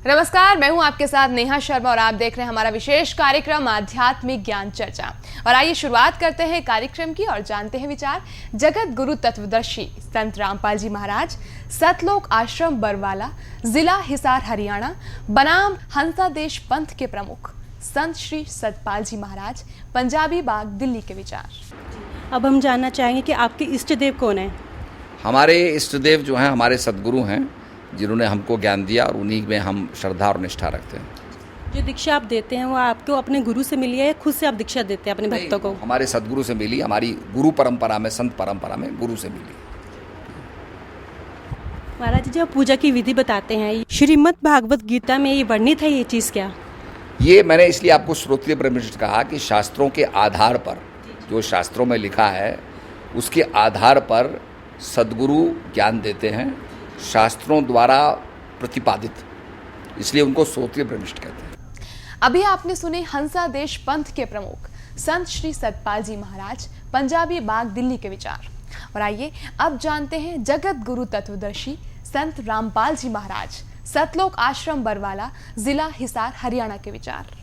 नमस्कार, मैं हूं आपके साथ नेहा शर्मा और आप देख रहे हैं हमारा विशेष कार्यक्रम आध्यात्मिक ज्ञान चर्चा। और आइए शुरुआत करते हैं कार्यक्रम की और जानते हैं विचार जगत गुरु तत्वदर्शी संत रामपाल जी महाराज, सतलोक आश्रम बरवाला, जिला हिसार हरियाणा, बनाम हंसादेश पंथ के प्रमुख संत श्री सतपाल जी महाराज, पंजाबी बाग, दिल्ली के विचार। अब हम जानना चाहेंगे कि आपके इष्ट देव कौन है? हमारे इष्ट देव जो हैं हमारे सदगुरु हैं, जिन्होंने हमको ज्ञान दिया और उन्हीं में हम श्रद्धा और निष्ठा रखते हैं। जो दीक्षा आप देते हैं वो आपको अपने गुरु से मिली है या खुद से आप दीक्षा देते हैं अपने भक्तों को? हमारे सदगुरु से मिली, हमारी गुरु परंपरा में, संत परंपरा में गुरु से मिली। महाराज जी, जब पूजा की विधि बताते हैं, श्रीमद् भागवत गीता में ये वर्णित है, ये चीज़ क्या? ये मैंने इसलिए आपको श्रोत्रिय ब्रह्मनिष्ठ कहा कि शास्त्रों के आधार पर, जो शास्त्रों में लिखा है उसके आधार पर सदगुरु ज्ञान देते हैं, शास्त्रों द्वारा प्रतिपादित, इसलिए उनको श्रोत्रिय ब्रह्मनिष्ठ कहते हैं। अभी आपने सुने हंसादेश पंथ के प्रमुख संत श्री सतपाल जी महाराज, पंजाबी बाग, दिल्ली के विचार। और आइए अब जानते हैं जगत गुरु तत्वदर्शी संत रामपाल जी महाराज, सतलोक आश्रम बरवाला, जिला हिसार हरियाणा के विचार।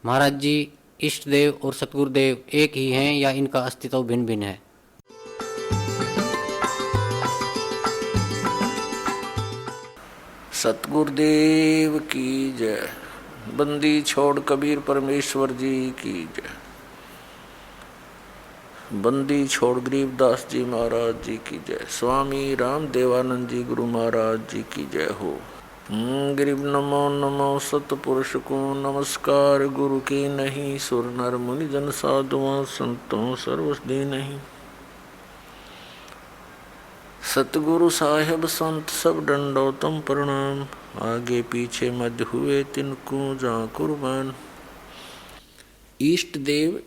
महाराज जी, इष्ट देव और सतगुरुदेव एक ही हैं या इनका अस्तित्व भिन्न भिन्न है? सतगुरुदेव की जय। बंदी छोड़ कबीर परमेश्वर जी की जय। बंदी छोड़ गरीबदास जी महाराज जी की जय। स्वामी राम देवानंद जी गुरु महाराज जी की जय हो। गरीब नमो नमो सतपुरुष को नमस्कार, गुरु की नहीं सुर नर मुनि जन साधुओं संतों सर्वसदी नहीं। सतगुरु साहेब संत सब दंडोतम प्रणाम, आगे पीछे मध्य हुए तिनको जा कुर्बान। इष्ट देव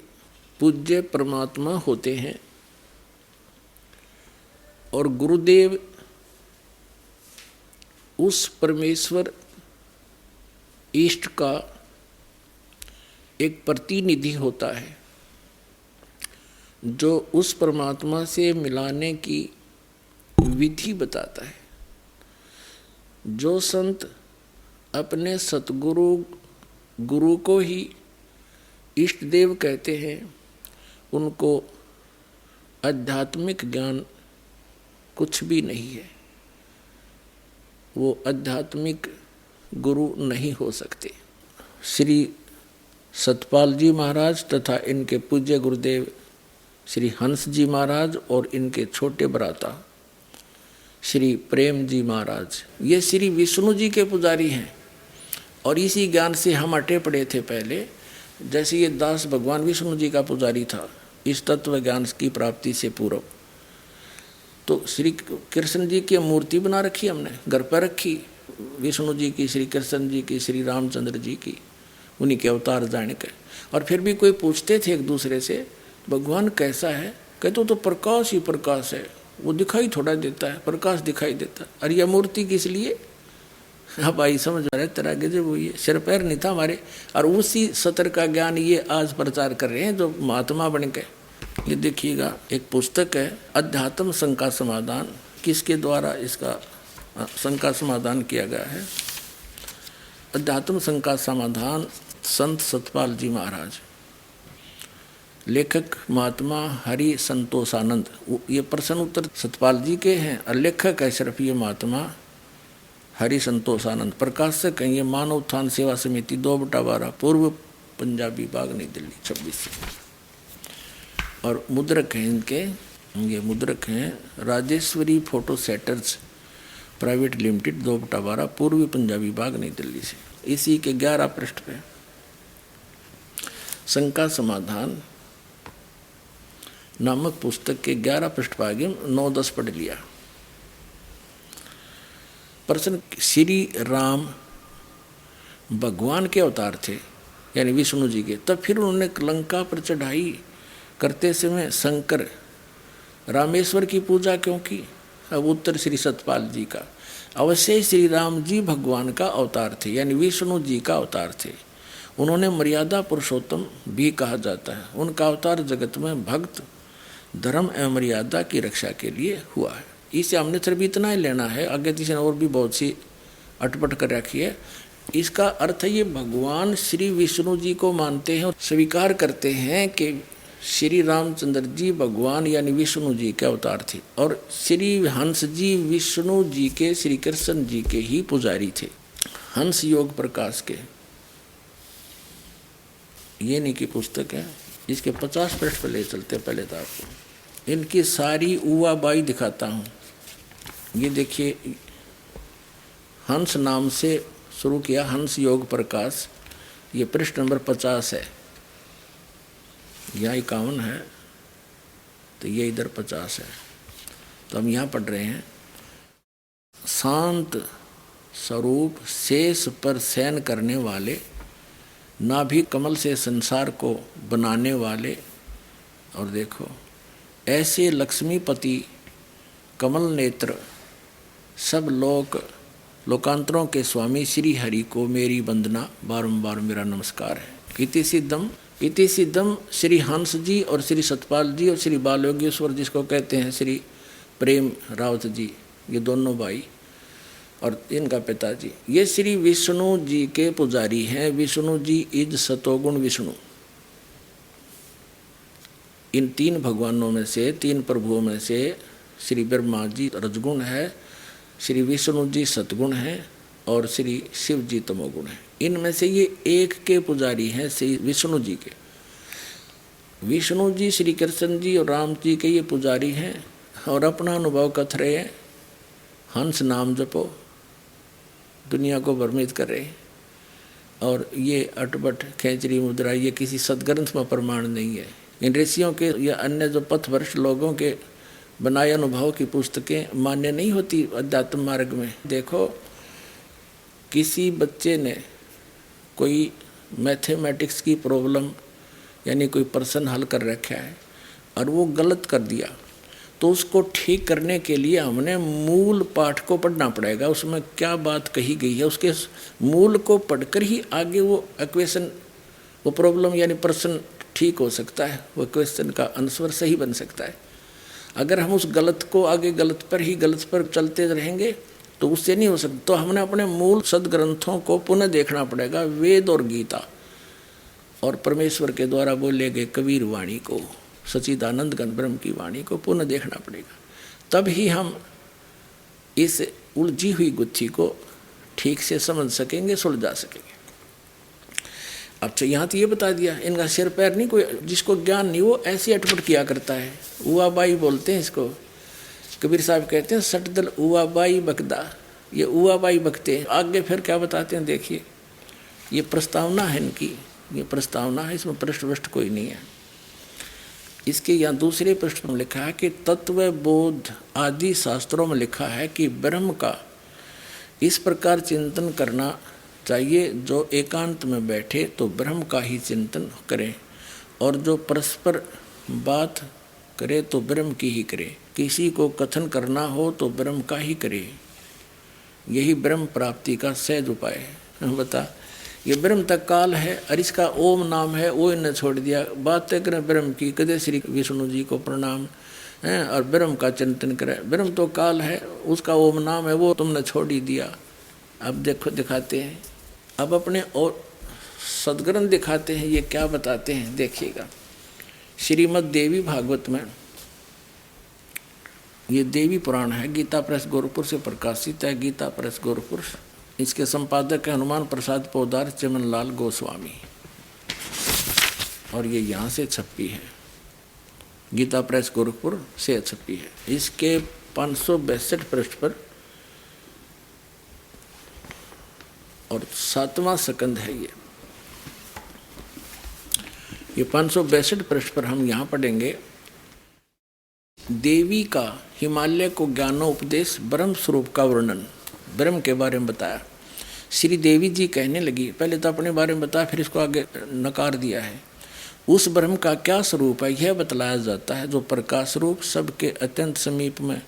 पूज्य परमात्मा होते हैं और गुरुदेव उस परमेश्वर इष्ट का एक प्रतिनिधि होता है जो उस परमात्मा से मिलाने की विधि बताता है। जो संत अपने सतगुरु गुरु को ही इष्ट देव कहते हैं, उनको आध्यात्मिक ज्ञान कुछ भी नहीं है, वो आध्यात्मिक गुरु नहीं हो सकते। श्री सतपाल जी महाराज तथा इनके पूज्य गुरुदेव श्री हंस जी महाराज और इनके छोटे भ्राता श्री प्रेम जी महाराज, ये श्री विष्णु जी के पुजारी हैं। और इसी ज्ञान से हम अटे पड़े थे पहले, जैसे ये दास भगवान विष्णु जी का पुजारी था इस तत्व ज्ञान की प्राप्ति से पूर्व। तो श्री कृष्ण जी की मूर्ति बना रखी हमने, घर पर रखी, विष्णु जी की, श्री कृष्ण जी की, श्री रामचंद्र जी की, उन्हीं के अवतार जाने के। और फिर भी कोई पूछते थे एक दूसरे से, भगवान कैसा है? कहते तो प्रकाश ही प्रकाश है, वो दिखाई थोड़ा देता है, प्रकाश दिखाई देता है। अरे यह मूर्ति किस लिए? अब आई समझ आ रहा है, तेरा गजब हुई है, सिर पैर नहीं था हमारे। और उसी सत्र का ज्ञान ये आज प्रचार कर रहे हैं जो महात्मा बन के। ये देखिएगा, एक पुस्तक है अध्यात्म शंका समाधान, किसके द्वारा इसका शंका समाधान किया गया है? अध्यात्म शंका समाधान संत सतपाल जी महाराज, लेखक महात्मा हरि संतोषानंद। ये प्रश्न उत्तर सतपाल जी के हैं और लेखक है सिर्फ ये महात्मा हरि संतोषानंद। प्रकाशक हैं ये मानव उत्थान सेवा समिति 2/12 पूर्व पंजाबी बाग, नई दिल्ली 26। और मुद्रक हैं इनके, ये मुद्रक हैं Rajeshwari photo setters private limited 2/12 पूर्वी पंजाबी बाग, नई दिल्ली से। इसी के 11 पृष्ठ पे शंका समाधान नामक पुस्तक के 11 पृष्ठ भाग 9-10 पढ़ लिया। प्रश्न, श्री राम भगवान के अवतार थे यानी विष्णु जी के, तब फिर उन्होंने लंका पर चढ़ाई करते समय शंकर रामेश्वर की पूजा क्यों की? अब उत्तर श्री सतपाल जी का, अवश्य श्री राम जी भगवान का अवतार थे यानी विष्णु जी का अवतार थे। उन्होंने मर्यादा पुरुषोत्तम भी कहा जाता है। उनका अवतार जगत में भक्त, धर्म एवं मर्यादा की रक्षा के लिए हुआ है। इससे हमने सिर्फ इतना ही लेना है, आगे तीसरे और भी बहुत सी अटपट कर रखी है। इसका अर्थ ये भगवान श्री विष्णु जी को मानते हैं और स्वीकार करते हैं कि श्री रामचंद्र जी भगवान यानी विष्णु जी के अवतार थे और श्री हंस जी विष्णु जी के, श्री कृष्ण जी के ही पुजारी थे। हंस योग प्रकाश के ये नहीं की पुस्तक है, इसके 50 पृष्ठ पर ले चलते। पहले तो आपको इनकी सारी उवाबाई दिखाता हूँ। ये देखिए, हंस नाम से शुरू किया, हंस योग प्रकाश, ये पृष्ठ नंबर 50 है, यहाँ 51 है, तो ये इधर 50 है। तो हम यहाँ पढ़ रहे हैं, शांत स्वरूप शेष पर शयन करने वाले, नाभि कमल से संसार को बनाने वाले, और देखो ऐसे लक्ष्मीपति कमल नेत्र सब लोकांतरों के स्वामी श्री हरि को मेरी वंदना, बारंबार मेरा नमस्कार है। इति सिद्धम श्री हंस जी और श्री सतपाल जी और श्री बालयोगेश्वर जिसको कहते हैं श्री प्रेम रावत जी, ये दोनों भाई और इनका पिताजी, ये श्री विष्णु जी के पुजारी हैं। विष्णु जी इज सतोगुण विष्णु। इन 3 भगवानों में से, 3 प्रभुओं में से श्री ब्रह्मा जी रजगुण है, श्री विष्णु जी सतगुण हैं और श्री शिव जी तमोगुण हैं। इनमें से ये एक के पुजारी हैं श्री विष्णु जी के। विष्णु जी श्री कृष्ण जी और राम जी के ये पुजारी हैं और अपना अनुभव कथ रहे हैं। हंस नाम जपो, दुनिया को भ्रमित कर रहे हैं। और ये अटपट खेचरी मुद्रा ये किसी सदग्रंथ में प्रमाण नहीं है। इन ऋषियों के या अन्य जो पथभ्रष्ट लोगों के बनाए अनुभव की पुस्तकें मान्य नहीं होती अध्यात्म मार्ग में। देखो, किसी बच्चे ने कोई मैथमेटिक्स की प्रॉब्लम यानी कोई प्रश्न हल कर रखा है और वो गलत कर दिया, तो उसको ठीक करने के लिए हमने मूल पाठ को पढ़ना पड़ेगा। उसमें क्या बात कही गई है, उसके मूल को पढ़कर ही आगे वो इक्वेशन, वो प्रॉब्लम यानी प्रश्न ठीक हो सकता है, वो क्वेश्चन का आंसर सही बन सकता है। अगर हम उस गलत को आगे गलत पर चलते रहेंगे तो उससे नहीं हो सकता। तो हमने अपने मूल सदग्रंथों को पुनः देखना पड़ेगा, वेद और गीता और परमेश्वर के द्वारा बोले गए कबीर वाणी को, सच्चिदानंद घन ब्रह्म की वाणी को पुनः देखना पड़ेगा। तब ही हम इस उलझी हुई गुत्थी को ठीक से समझ सकेंगे, सुलझा सकेंगे। अच्छा, यहाँ तो ये बता दिया, इनका सिर पैर नहीं, कोई जिसको ज्ञान नहीं वो ऐसे अटपट किया करता है। उवाबाई बोलते हैं इसको। कबीर साहब कहते हैं सटदल उवाबाई बकदा, ये उवाबाई बकते हैं। आगे फिर क्या बताते हैं देखिए, ये प्रस्तावना है इनकी, ये प्रस्तावना है, इसमें पृष्ठ कोई नहीं है। इसके यहाँ दूसरे पृष्ठ में लिखा है कि तत्व बोध आदि शास्त्रों में लिखा है कि ब्रह्म का इस प्रकार चिंतन करना चाहिए, जो एकांत में बैठे तो ब्रह्म का ही चिंतन करे और जो परस्पर बात करे तो ब्रह्म की ही करे। किसी को कथन करना हो तो ब्रह्म का ही करे, यही ब्रह्म प्राप्ति का सहज उपाय है। बता, ये ब्रह्म तक काल है और इसका ओम नाम है, वो इन्हें छोड़ दिया। बातें करें ब्रह्म की, कदे श्री विष्णु जी को प्रणाम है और ब्रह्म का चिंतन करें। ब्रह्म तो काल है, उसका ओम नाम है, वो तुमने छोड़ ही दिया। अब देखो, दिखाते हैं, अब अपने और सदग्रंथ दिखाते हैं, ये क्या बताते हैं देखिएगा। श्रीमद् देवी भागवत में, ये देवी पुराण है, गीता प्रेस गोरखपुर से प्रकाशित है, गीता प्रेस गोरखपुर। इसके संपादक है हनुमान प्रसाद पोदार चमनलाल गोस्वामी और ये यहाँ से छपी है, गीता प्रेस गोरखपुर से छपी है। इसके 562 पृष्ठ पर और 7वां सकंद है ये 562 पृष्ठ पर हम यहाँ पढ़ेंगे। देवी का हिमालय को ज्ञानोपदेश, ब्रह्म स्वरूप का वर्णन, ब्रह्म के बारे में बताया। श्री देवी जी कहने लगी, पहले तो अपने बारे में बताया, फिर इसको आगे नकार दिया है। उस ब्रह्म का क्या स्वरूप है यह बतलाया जाता है, जो प्रकाश रूप, सबके अत्यंत समीप में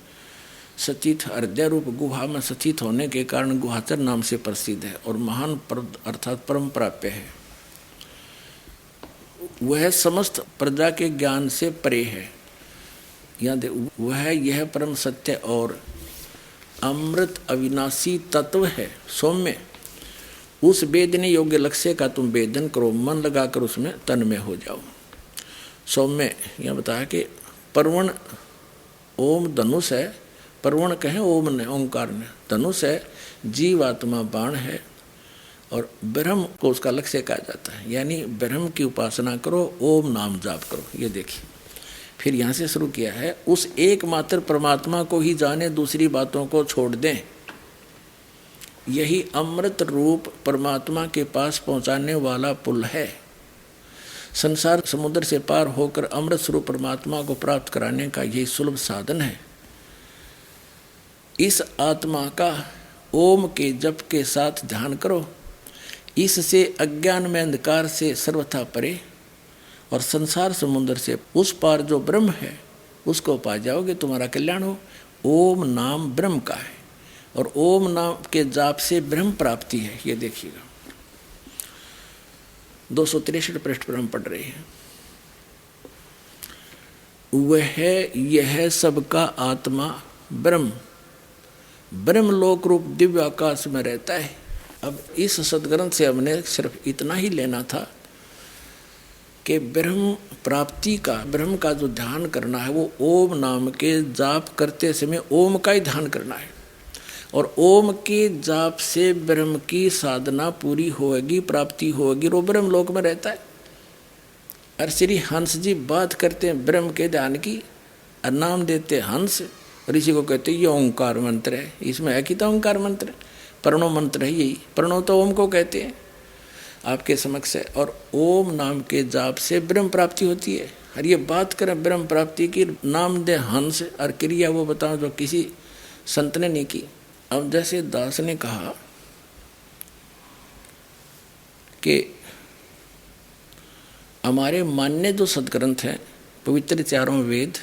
सचित, हृदय रूप गुहा में सचित होने के कारण गुहाचर नाम से प्रसिद्ध है और महान अर्थात परम प्राप्य है। वह समस्त प्रजा के ज्ञान से परे है। वह यह परम सत्य और अमृत अविनाशी तत्व है सौम्य, उस वेदने योग्य लक्ष्य का तुम वेदन करो, मन लगाकर उसमें तन्मय हो जाओ। सौम्य यह बताया कि परवण ओम धनुष है, परवण कहें ओम ने, ओंकार ने, धनुष है, जीवात्मा बाण है और ब्रह्म को उसका लक्ष्य कहा जाता है। यानी ब्रह्म की उपासना करो, ओम नाम जाप करो। ये देखिए फिर यहाँ से शुरू किया है, उस एकमात्र परमात्मा को ही जाने, दूसरी बातों को छोड़ दें। यही अमृत रूप परमात्मा के पास पहुँचाने वाला पुल है। संसार समुद्र से पार होकर अमृत स्वरूप परमात्मा को प्राप्त कराने का यही सुलभ साधन है। इस आत्मा का ओम के जप के साथ ध्यान करो, इससे अज्ञान में अंधकार से सर्वथा परे और संसार समुद्र से उस पार जो ब्रह्म है उसको पा जाओगे, तुम्हारा कल्याण हो। ओम नाम ब्रह्म का है और ओम नाम के जाप से ब्रह्म प्राप्ति है। ये देखिएगा 263 पृष्ठ पर हम पढ़ रहे हैं। वह यह सबका आत्मा ब्रह्म, ब्रह्मलोक रूप दिव्य आकाश में रहता है। अब इस सदग्रंथ से हमने सिर्फ इतना ही लेना था कि ब्रह्म प्राप्ति का, ब्रह्म का जो ध्यान करना है वो ओम नाम के जाप करते समय ओम का ही ध्यान करना है और ओम के जाप से ब्रह्म की साधना पूरी होगी, प्राप्ति होगी, वो ब्रह्म लोक में रहता है। और श्री हंस जी बात करते हैं ब्रह्म के ध्यान की और नाम देते हंस, ऋषि को कहते ये ओंकार मंत्र है। इसमें है कि तो ओंकार मंत्र, प्रणव मंत्र है यही, प्रणव तो ओम को कहते हैं आपके समक्ष है। और ओम नाम के जाप से ब्रह्म प्राप्ति होती है। और ये बात करें ब्रह्म प्राप्ति की, नाम दे हंस और क्रिया वो बताओ जो किसी संत ने नहीं की। अब जैसे दास ने कहा कि हमारे मान्य जो सदग्रंथ हैं पवित्र चारों वेद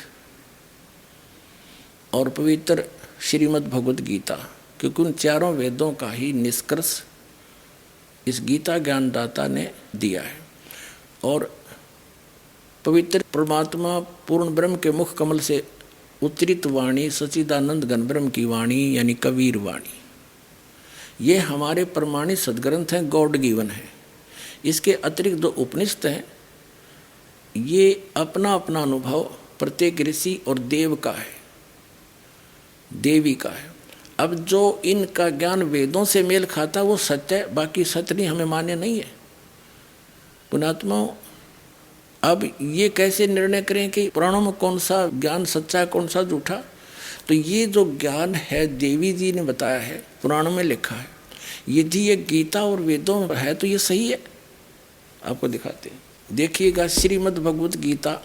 और पवित्र श्रीमद् भगवद गीता, क्योंकि उन चारों वेदों का ही निष्कर्ष इस गीता ज्ञानदाता ने दिया है। और पवित्र परमात्मा पूर्ण ब्रह्म के मुख कमल से उत्तरित वाणी सच्चिदानंद घन ब्रह्म की वाणी यानी कबीर वाणी, ये हमारे प्रमाणित सदग्रंथ हैं, गॉड गिवन है। इसके अतिरिक्त जो उपनिषद हैं ये अपना अपना अनुभव प्रत्येक ऋषि और देव का है, देवी का है। अब जो इनका ज्ञान वेदों से मेल खाता वो सत्य है, बाकी सत्य नहीं, हमें मान्य नहीं है। पुण्यात्माओं, अब ये कैसे निर्णय करें कि पुराणों में कौन सा ज्ञान सच्चा है कौन सा झूठा? तो ये जो ज्ञान है देवी जी ने बताया है, पुराणों में लिखा है, यदि ये गीता और वेदों में है तो ये सही है। आपको दिखाते हैं, देखिएगा श्रीमद् भगवत गीता,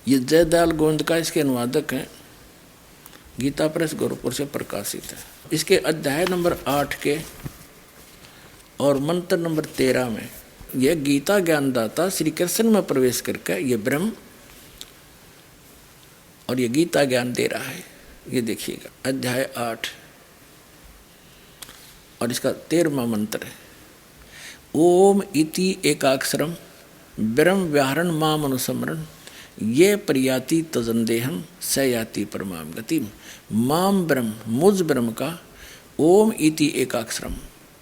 ये जयदयाल गोविंद का इसके अनुवादक हैं, गीता प्रेस गोरखपुर से प्रकाशित है। इसके अध्याय नंबर 8 के और मंत्र नंबर 13 में यह गीता ज्ञानदाता श्री कृष्ण में प्रवेश करके ये ब्रह्म और ये गीता ज्ञान दे रहा है। ये देखिएगा अध्याय 8 और इसका 13वां मंत्र है, ओम इति एकाक्षरम ब्रह्म व्याहरण माम अनुसमरण ये प्रयाति तजंदेहम स याति परमाम गतिम। माम ब्रह्म, मुझ ब्रह्म का ओम इति एकाक्षरम,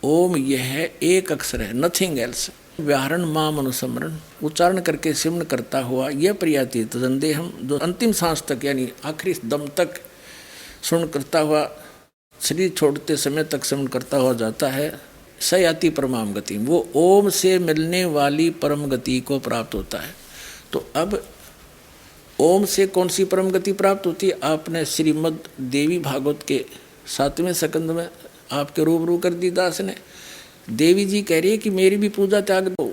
ओम यह है एक अक्षर है, नथिंग एल्स। व्याहरण माम अनुसमरण, उच्चारण करके सिमरण करता हुआ, यह प्रयाति तजंदेहम, जो अंतिम सांस तक यानी आखिरी दम तक सुन करता हुआ शरीर छोड़ते समय तक सिमरण करता हुआ जाता है, स याति परमाम गति, वो ओम से मिलने वाली परम गति को प्राप्त होता है। तो अब ओम से कौन सी परम गति प्राप्त होती है? आपने श्रीमद् देवी भागवत के 7वें स्कंद में आपके रूबरू कर दी दास ने। देवी जी कह रही है कि मेरी भी पूजा त्याग दो,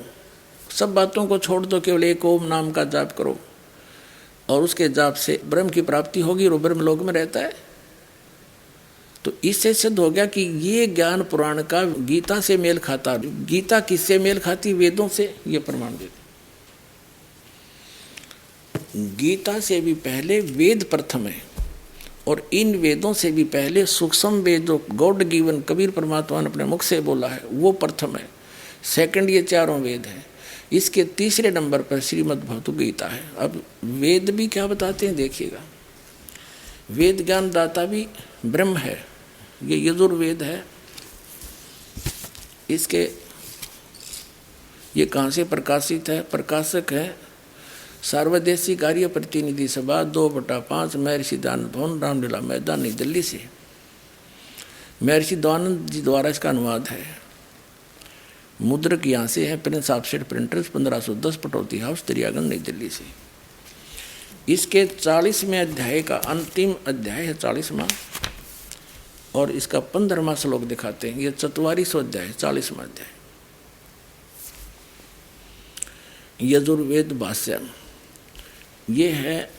सब बातों को छोड़ दो, केवल एक ओम नाम का जाप करो और उसके जाप से ब्रह्म की प्राप्ति होगी, और ब्रह्म लोक में रहता है। तो इससे सिद्ध हो गया कि ये ज्ञान पुराण का गीता से मेल खाता। गीता किससे मेल खाती? वेदों से। ये प्रमाण देते, गीता से भी पहले वेद प्रथम है और इन वेदों से भी पहले सूक्ष्म वेद जो गॉड गिवन कबीर परमात्मा ने अपने मुख से बोला है वो प्रथम है। सेकंड ये चारों वेद है। इसके तीसरे नंबर पर श्रीमद् भगवत गीता है। अब वेद भी क्या बताते हैं देखिएगा, वेद ज्ञान दाता भी ब्रह्म है। ये यजुर्वेद है। इसके ये कहाँ से प्रकाशित है? प्रकाशक है सार्वदेशीय कार्य प्रतिनिधि सभा 2/5 महर्षि दयानंद भवन रामलीला मैदान नई दिल्ली से। महर्षि दयानंद जी द्वारा इसका अनुवाद है। मुद्रक यहाँ से है Prince Offset Printers 1510 Pataudi house Daryaganj नई दिल्ली से। इसके 40वें अध्याय का अंतिम अध्याय है 40वां और इसका 15वां श्लोक दिखाते हैं। ये 44वां अध्याय 40वां अध्याय यजुर्वेद भाष्य। ये है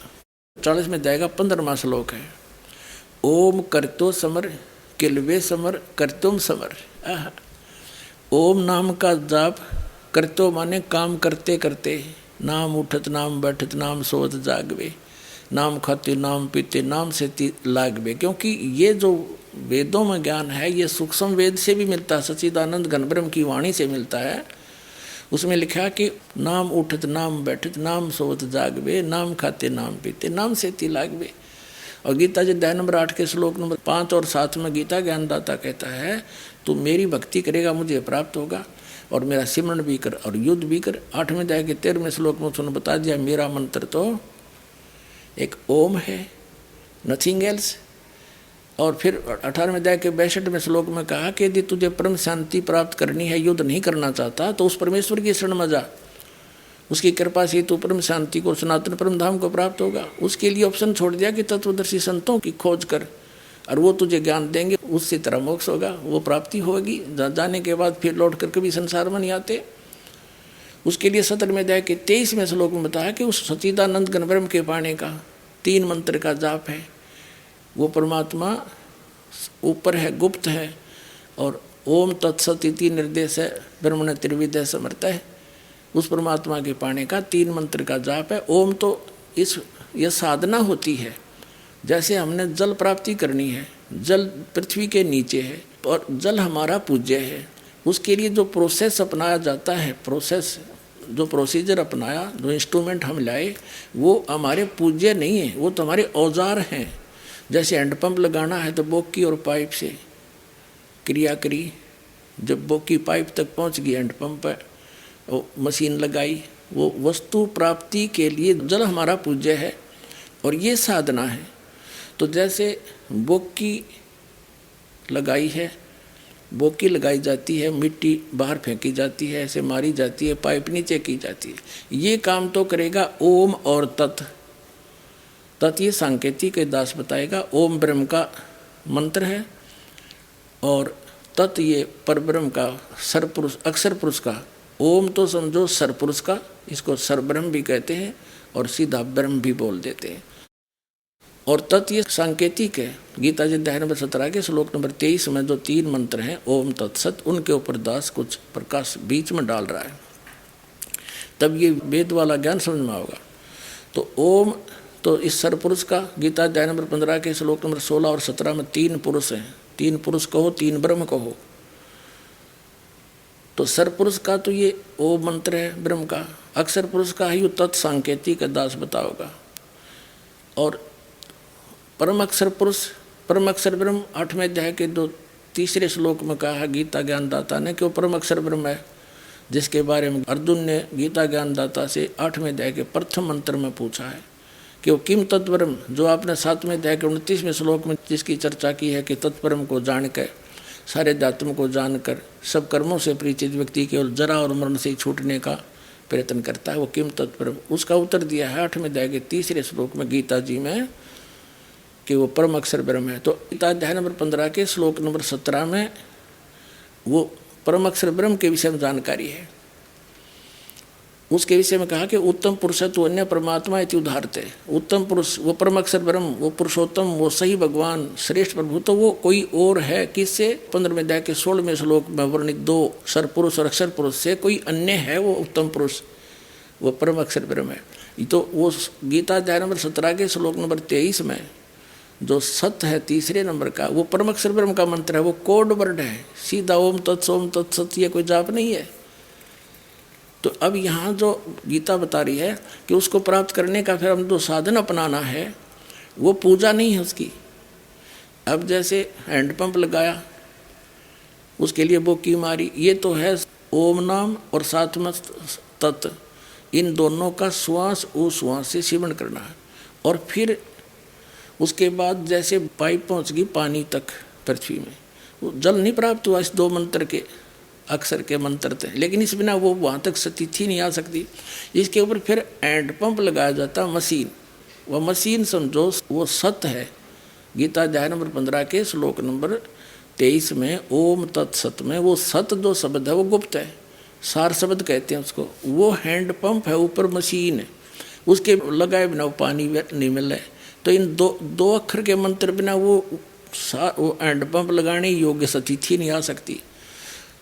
40वें अध्याय का 15वां श्लोक है। ओम करतो समर किलवे समर करतुम समर। ओम नाम का जाप करतो माने काम करते करते, नाम उठत नाम बैठत नाम सोत जागवे, नाम खाते नाम पीते नाम से लागवे। क्योंकि ये जो वेदों में ज्ञान है ये सूक्ष्म वेद से भी मिलता है, सच्चिदानंद घन ब्रह्म की वाणी से मिलता है। उसमें लिखा कि नाम उठत नाम बैठत नाम सोत जागवे, नाम खाते नाम पीते नाम से लागवे। और गीता जी अध्याय नंबर 8 के श्लोक नंबर 5 और 7 में गीता ज्ञानदाता कहता है तू मेरी भक्ति करेगा मुझे प्राप्त होगा और मेरा सिमरण भी कर और युद्ध भी कर। 8वें अध्याय के 13वें श्लोक में उसने बता दिया मेरा मंत्र तो एक ओम है, नथिंग एल्स। और फिर 18वें अध्याय के 62वें श्लोक में कहा कि यदि तुझे परम शांति प्राप्त करनी है, युद्ध नहीं करना चाहता, तो उस परमेश्वर की शरण में जा, उसकी कृपा से तू परम शांति को सनातन परम धाम को प्राप्त होगा। उसके लिए ऑप्शन छोड़ दिया कि तत्वदर्शी संतों की खोज कर और वो तुझे ज्ञान देंगे, उससे तेरा मोक्ष होगा, वो प्राप्ति होगी। जाने के बाद फिर लौट कर कभी संसार में नहीं आते। उसके लिए 17वें अध्याय के 23वें श्लोक में बताया कि उस सच्चिदानंद घन ब्रह्म के पाने का 3 मंत्र का जाप है। वो परमात्मा ऊपर है, गुप्त है और ओम तत्सत इति निर्देश है, ब्रह्म ने त्रिविध समर्थ है। उस परमात्मा के पाने का 3 मंत्र का जाप है। ओम तो यह साधना होती है। जैसे हमने जल प्राप्ति करनी है, जल पृथ्वी के नीचे है और जल हमारा पूज्य है। उसके लिए जो प्रोसेस अपनाया जाता है, जो प्रोसीजर अपनाया, जो इंस्ट्रूमेंट हम लाए, वो हमारे पूज्य नहीं है, वो तो हमारे औजार हैं। जैसे हैंडपंप लगाना है तो बोकी और पाइप से क्रिया करी, जब बोकी पाइप तक पहुंच गई हैंडपंप पर वो मशीन लगाई। वो वस्तु प्राप्ति के लिए जल हमारा पूज्य है और ये साधना है। तो जैसे बोकी लगाई है, बोकी लगाई जाती है, मिट्टी बाहर फेंकी जाती है, ऐसे मारी जाती है, पाइप नीचे की जाती है। ये काम तो करेगा ओम और तत्। तत् ये सांकेतिक दास बताएगा। ओम ब्रह्म का मंत्र है और तत् ये परब्रह्म का सरपुरुष, अक्षर पुरुष का। ओम तो समझो सरपुरुष का, इसको सरब्रह्म भी कहते हैं और सीधा ब्रह्म भी बोल देते हैं। और तत् ये सांकेतिक है। गीता जी अध्याय नंबर 17 के श्लोक नंबर 23 में जो 3 मंत्र हैं ओम तत्सत, उनके ऊपर दास कुछ प्रकाश बीच में डाल रहा है, तब ये वेद वाला ज्ञान समझ में आओगा। तो ओम तो इस सरपुरुष का गीता अध्याय नंबर 15 के श्लोक नंबर 16 और 17 में 3 पुरुष हैं। 3 पुरुष कहो, 3 ब्रह्म कहो। तो सरपुरुष का तो ये ओम मंत्र है ब्रह्म का, अक्षर पुरुष का है यू तत्सांकेतिक दास बताओगा। और परम अक्षर पुरुष, परम अक्षर ब्रह्म 8वें अध्याय के 3 श्लोक में कहा गीता ज्ञानदाता ने कि वो परम अक्षर ब्रह्म है, जिसके बारे में अर्जुन ने गीता ज्ञानदाता से 8वें अध्याय के प्रथम मंत्र में पूछा है कि वो किम तत्परम, जो आपने 7वें अध्याय के 29वें श्लोक में जिसकी चर्चा की है कि तत्परम को जान कर, सारे अध्यात्म को जानकर सब कर्मों से परिचित व्यक्ति केवल जरा और मरण से छूटने का प्रयत्न करता है, वो किम तत्परम। उसका उत्तर दिया है 8वें अध्याय के 3 श्लोक में गीता जी में कि वो परम अक्षर ब्रह्म है। तो गीता अध्याय नंबर 15 के श्लोक नंबर 17 में वो परम अक्षर ब्रह्म के विषय में जानकारी है। उसके विषय में कहा कि उत्तम पुरुषत्व अन्य परमात्मा इति उदाहरते। उत्तम पुरुष वो परम अक्षर ब्रह्म, वो पुरुषोत्तम, वो सही भगवान, श्रेष्ठ प्रभु, तो वो कोई और है किससे? 15वें अध्याय के 16वें श्लोक में वर्णित 2 सरपुरुष और अक्षर पुरुष से कोई अन्य है वो उत्तम पुरुष, वो परम अक्षर ब्रह्म है। तो वो गीता अध्याय नंबर 17 के श्लोक नंबर 23 में जो सत्य है 3 नंबर का, वो परम अक्षर ब्रह्म का मंत्र है, वो कोड वर्ड है, सीधा ओम तत्सोम तत्सत, ये कोई जाप नहीं है। तो अब यहाँ जो गीता बता रही है कि उसको प्राप्त करने का फिर हम जो साधन अपनाना है वो पूजा नहीं है उसकी। अब जैसे हैंडपंप लगाया, उसके लिए बोकी मारी, ये तो है ओम नाम और साथ में तत्, इन दोनों का श्वास उश्वास से सेवन करना है। और फिर उसके बाद जैसे पाइप पहुंच गई पानी तक पृथ्वी में, वो जल नहीं प्राप्त हुआ इस 2 मंत्र के अक्षर के मंत्र थे, लेकिन इस बिना वो वहाँ तक स्थिति नहीं आ सकती। इसके ऊपर फिर हैंडपंप लगाया जाता मशीन, वह मशीन समझो वो सत है। गीता अध्याय नंबर 15 के श्लोक नंबर 23 में ओम तत्सत में वो सत जो शब्द है वो गुप्त है, सार शब्द कहते हैं उसको। वो हैंडपंप है, ऊपर मशीन है, उसके लगाए बिना वो पानी नहीं मिल रहा है। तो इन दो अक्षर के मंत्र बिना वो हैंडपंप लगाने योग्य स्थिति नहीं आ सकती।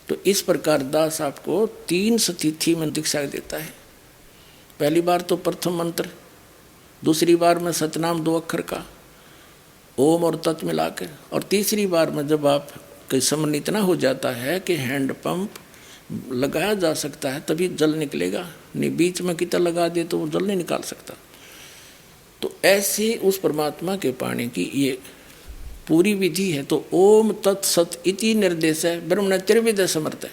तो इस प्रकार दास आपको 3 स्थिति में दीक्षा देता है। पहली बार तो प्रथम मंत्र, दूसरी बार में सतनाम 2 अक्षर का ओम और तत् मिलाकर, और तीसरी बार में जब आप कई समन इतना हो जाता है कि हैंडपंप लगाया जा सकता है तभी जल निकलेगा, नहीं बीच में कितना लगा दे तो वो जल नहीं निकाल सकता। तो ऐसे उस परमात्मा के पाने की ये पूरी विधि है। तो ओम तत्सत इति निर्देश है, ब्रह्म त्रिविध समर्थ है।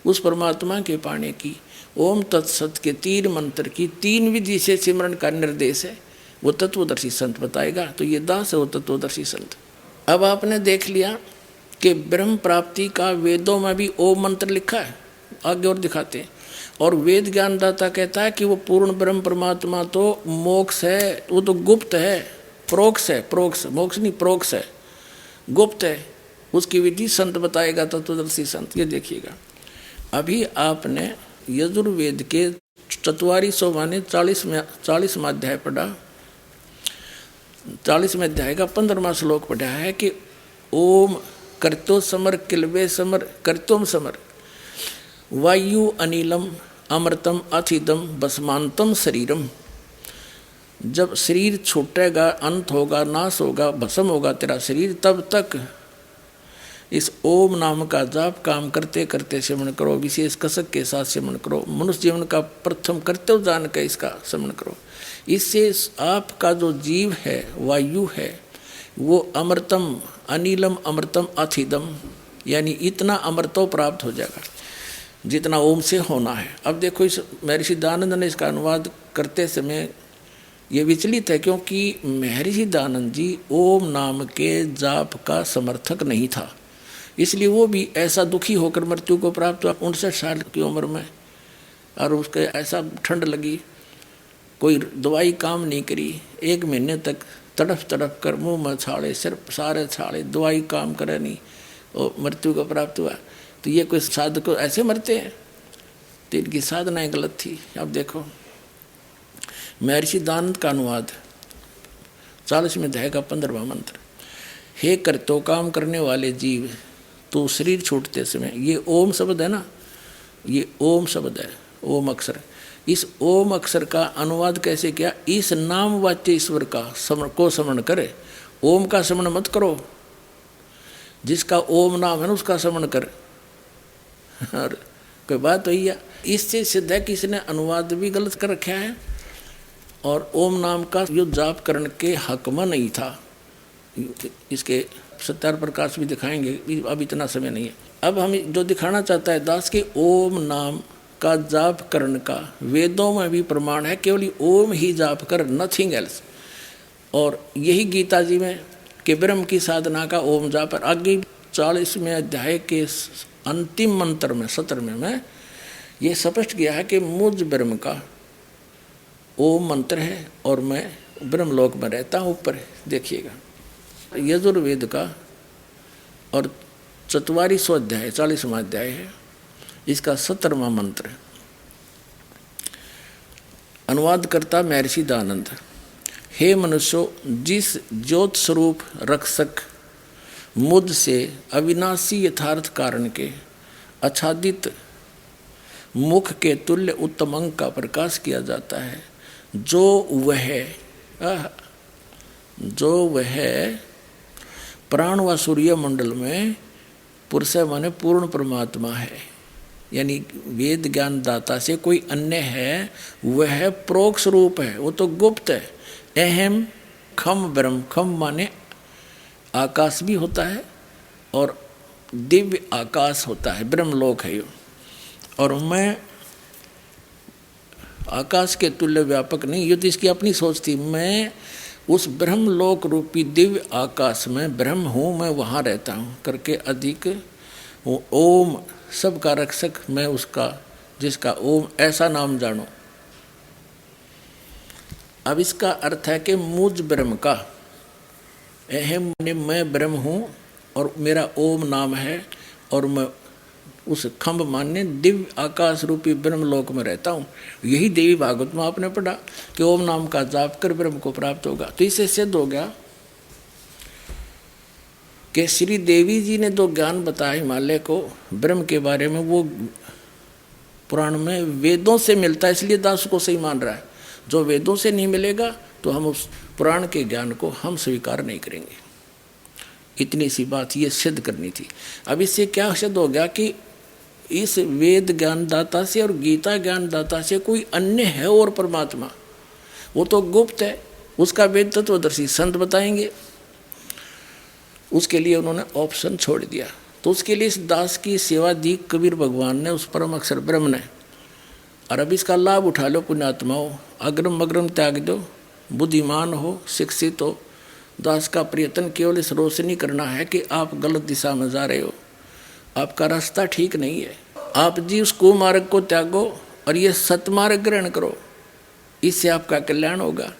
उस परमात्मा के पाने की ओम तत्सत के 3 मंत्र की 3 विधि से सिमरन का निर्देश है। वो तत्वदर्शी संत बताएगा। तो ये दास है वो तत्वदर्शी संत। अब आपने देख लिया कि ब्रह्म प्राप्ति का वेदों में भी ओम मंत्र लिखा है, आगे और दिखाते हैं। और वेद ज्ञानदाता कहता है कि वो पूर्ण ब्रह्म परमात्मा तो मोक्ष है, वो तो गुप्त है, प्रोक्ष है, प्रोक्ष मोक्ष नहीं प्रोक्ष है, गुप्त है। उसकी विधि संत बताएगा तत्वदर्शी संत। ये देखिएगा, अभी आपने यजुर्वेद के 4400 माने 40वां अध्याय पढ़ा, 40वें अध्याय का 15वां श्लोक पढ़ा है कि ओम कर्तो समर किलवे समर कर्तोम समर वायु अनिलम अमृतम अथिदम भस्मांतम शरीरम। जब शरीर छूटेगा, अंत होगा, नाश होगा, भस्म होगा तेरा शरीर, तब तक इस ओम नाम का जाप काम करते करते सेवन करो, विशेष कसक के साथ सेवन करो। मनुष्य जीवन का प्रथम कर्तव्य जान के इसका सेवन करो। इससे आपका जो जीव है, वायु है, वो अमृतम अनिलम अमृतम अथिदम, यानी इतना अमृतो प्राप्त हो जाएगा जितना ओम से होना है। अब देखो, इस महर्षि दयानंद ने इसका अनुवाद करते समय ये विचलित है, क्योंकि महर्षि दयानंद जी ओम नाम के जाप का समर्थक नहीं था, इसलिए वो भी ऐसा दुखी होकर मृत्यु को प्राप्त हुआ 59 साल की उम्र में। और उसके ऐसा ठंड लगी, कोई दवाई काम नहीं करी, 1 महीने तक तड़फ तड़फ कर मुंह में छाले, सिर्फ सारे छाले, दवाई काम करे नहीं, और मृत्यु को प्राप्त हुआ। तो ये कोई साधक ऐसे मरते हैं? तो इनकी साधनाएं गलत थी। अब देखो, महर्षि दयानंद का अनुवाद 40वें अध्याय का 15वां मंत्र, हे कर्तो काम करने वाले जीव, तो शरीर छूटते समय, ये ओम शब्द है ना, ये ओम शब्द है, ओम अक्षर। इस ओम अक्षर का अनुवाद कैसे किया? इस नाम वाच्य ईश्वर का को स्मरण करे। ओम का स्मरण मत करो, जिसका ओम नाम है ना उसका स्मरण कर। और कोई बात वही है। इससे सिद्ध है कि इसने अनुवाद भी गलत कर रखा है, और ओम नाम का जो जाप करने के हक में नहीं था। इसके सत्यार प्रकाश भी दिखाएंगे, अब इतना समय नहीं है। अब हम जो दिखाना चाहता है दास के ओम नाम का जाप करने का वेदों में भी प्रमाण है, केवल ओम ही जाप कर, नथिंग एल्स। और यही गीता जी में कि ब्रह्म की साधना का ओम जाप। आगे 40वें अध्याय के अंतिम मंत्र में 17वें में ये स्पष्ट किया है कि मुझ ब्रह्म का ओम मंत्र है और मैं ब्रह्मलोक में रहता हूँ। ऊपर देखिएगा, यजुर्वेद का और 44वां अध्याय 40वां अध्याय है, इसका 17वां मंत्र। अनुवाद करता महर्षि दयानंद, हे मनुष्यों, जिस ज्योत स्वरूप रक्षक मुझ से अविनाशी यथार्थ कारण के आच्छादित मुख के तुल्य उत्तम अंग का प्रकाश किया जाता है, जो वह प्राण व सूर्य मंडल में पुरुष माने पूर्ण परमात्मा है, यानी वेद ज्ञान दाता से कोई अन्य है, वह प्रोक्ष रूप है, वो तो गुप्त है। अहम खम ब्रह्म, खम माने आकाश भी होता है और दिव्य आकाश होता है, ब्रह्मलोक है ये। और मैं आकाश के तुल्य व्यापक नहीं, ये तो इसकी अपनी सोच थी। मैं उस ब्रह्मलोक रूपी दिव्य आकाश में ब्रह्म हूँ, मैं वहाँ रहता हूँ करके अधिक वो ओम सबका रक्षक, मैं उसका जिसका ओम ऐसा नाम जानो। अब इसका अर्थ है कि मुझ ब्रह्म का अहम माने मैं ब्रह्म हूँ और मेरा ओम नाम है और मैं उस खम्भ माने दिव्य आकाश रूपी ब्रह्मलोक में रहता हूँ। यही देवी भागवत में आपने पढ़ा कि ओम नाम का जाप कर ब्रह्म को प्राप्त होगा। तो इससे सिद्ध हो गया कि श्री देवी जी ने जो ज्ञान बताया हिमालय को ब्रह्म के बारे में, वो पुराण में वेदों से मिलता है, इसलिए दास को सही मान रहा है। जो वेदों से नहीं मिलेगा तो हम उस पुराण के ज्ञान को हम स्वीकार नहीं करेंगे। इतनी सी बात ये सिद्ध करनी थी। अब इससे क्या सिद्ध हो गया कि इस वेद ज्ञानदाता से और गीता ज्ञानदाता से कोई अन्य है और परमात्मा, वो तो गुप्त है, उसका वेद तत्वदर्शी संत बताएंगे। उसके लिए उन्होंने ऑप्शन छोड़ दिया। तो उसके लिए इस दास की सेवा दी कबीर भगवान ने, उस परम अक्षर ब्रह्म ने। और अब इसका लाभ उठा लो पुण्यात्माओं, अग्रम अग्रम त्याग दो, बुद्धिमान हो, शिक्षित हो। दास का प्रयत्न केवल इस रोशनी करना है कि आप गलत दिशा में जा रहे हो, आपका रास्ता ठीक नहीं है। आप जी उस कुमार्ग को त्यागो और ये सतमार्ग ग्रहण करो, इससे आपका कल्याण होगा।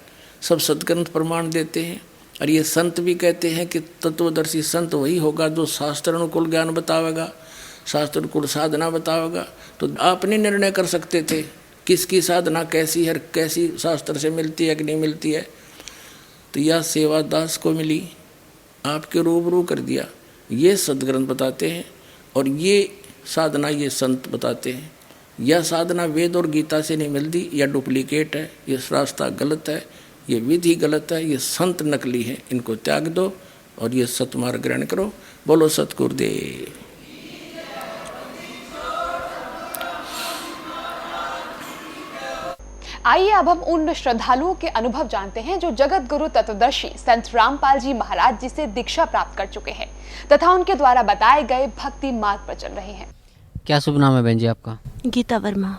सब सदग्रंथ प्रमाण देते हैं और ये संत भी कहते हैं कि तत्वदर्शी संत वही होगा जो शास्त्र अनुकूल ज्ञान बतावेगा, शास्त्र अनुकूल साधना बतावेगा। तो आप नहीं निर्णय कर सकते थे किसकी साधना कैसी है, कैसी शास्त्र से मिलती है कि नहीं मिलती है। तो यह सेवा दास को मिली, आपके रूबरू कर दिया। ये सदग्रंथ बताते हैं और ये साधना ये संत बताते हैं। यह साधना वेद और गीता से नहीं मिलती, यह डुप्लीकेट है, ये रास्ता गलत है, ये विधि गलत है, ये संत नकली है। इनको त्याग दो और ये सतमार्ग ग्रहण करो। बोलो सतगुरुदेव। आइए अब हम उन श्रद्धालुओं के अनुभव जानते हैं जो जगत गुरु तत्वदर्शी संत रामपाल जी महाराज जी से दीक्षा प्राप्त कर चुके हैं तथा उनके द्वारा बताए गए भक्ति मार्ग पर चल रहे हैं। क्या शुभ नाम है बहन जी आपका? गीता वर्मा।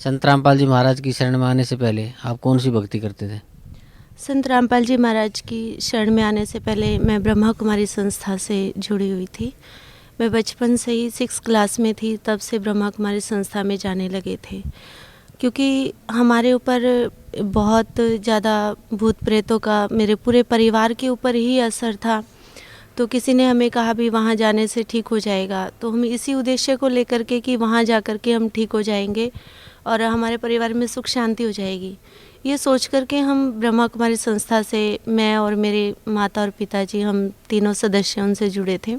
संत रामपाल जी महाराज की शरण में आने से पहले आप कौन सी भक्ति करते थे? संत रामपाल जी महाराज की शरण में आने से पहले मैं ब्रह्मा कुमारी संस्था से जुड़ी हुई थी। मैं बचपन से ही 6 क्लास में थी, तब से ब्रह्मा कुमारी संस्था में जाने लगे थे। क्योंकि हमारे ऊपर बहुत ज़्यादा भूत प्रेतों का, मेरे पूरे परिवार के ऊपर ही असर था। तो किसी ने हमें कहा भी वहाँ जाने से ठीक हो जाएगा, तो हम इसी उद्देश्य को लेकर के कि वहाँ जा कर के हम ठीक हो जाएंगे और हमारे परिवार में सुख शांति हो जाएगी, ये सोच कर के हम ब्रह्मा कुमारी संस्था से, मैं और मेरे माता और पिताजी, हम तीनों सदस्य उनसे जुड़े थे।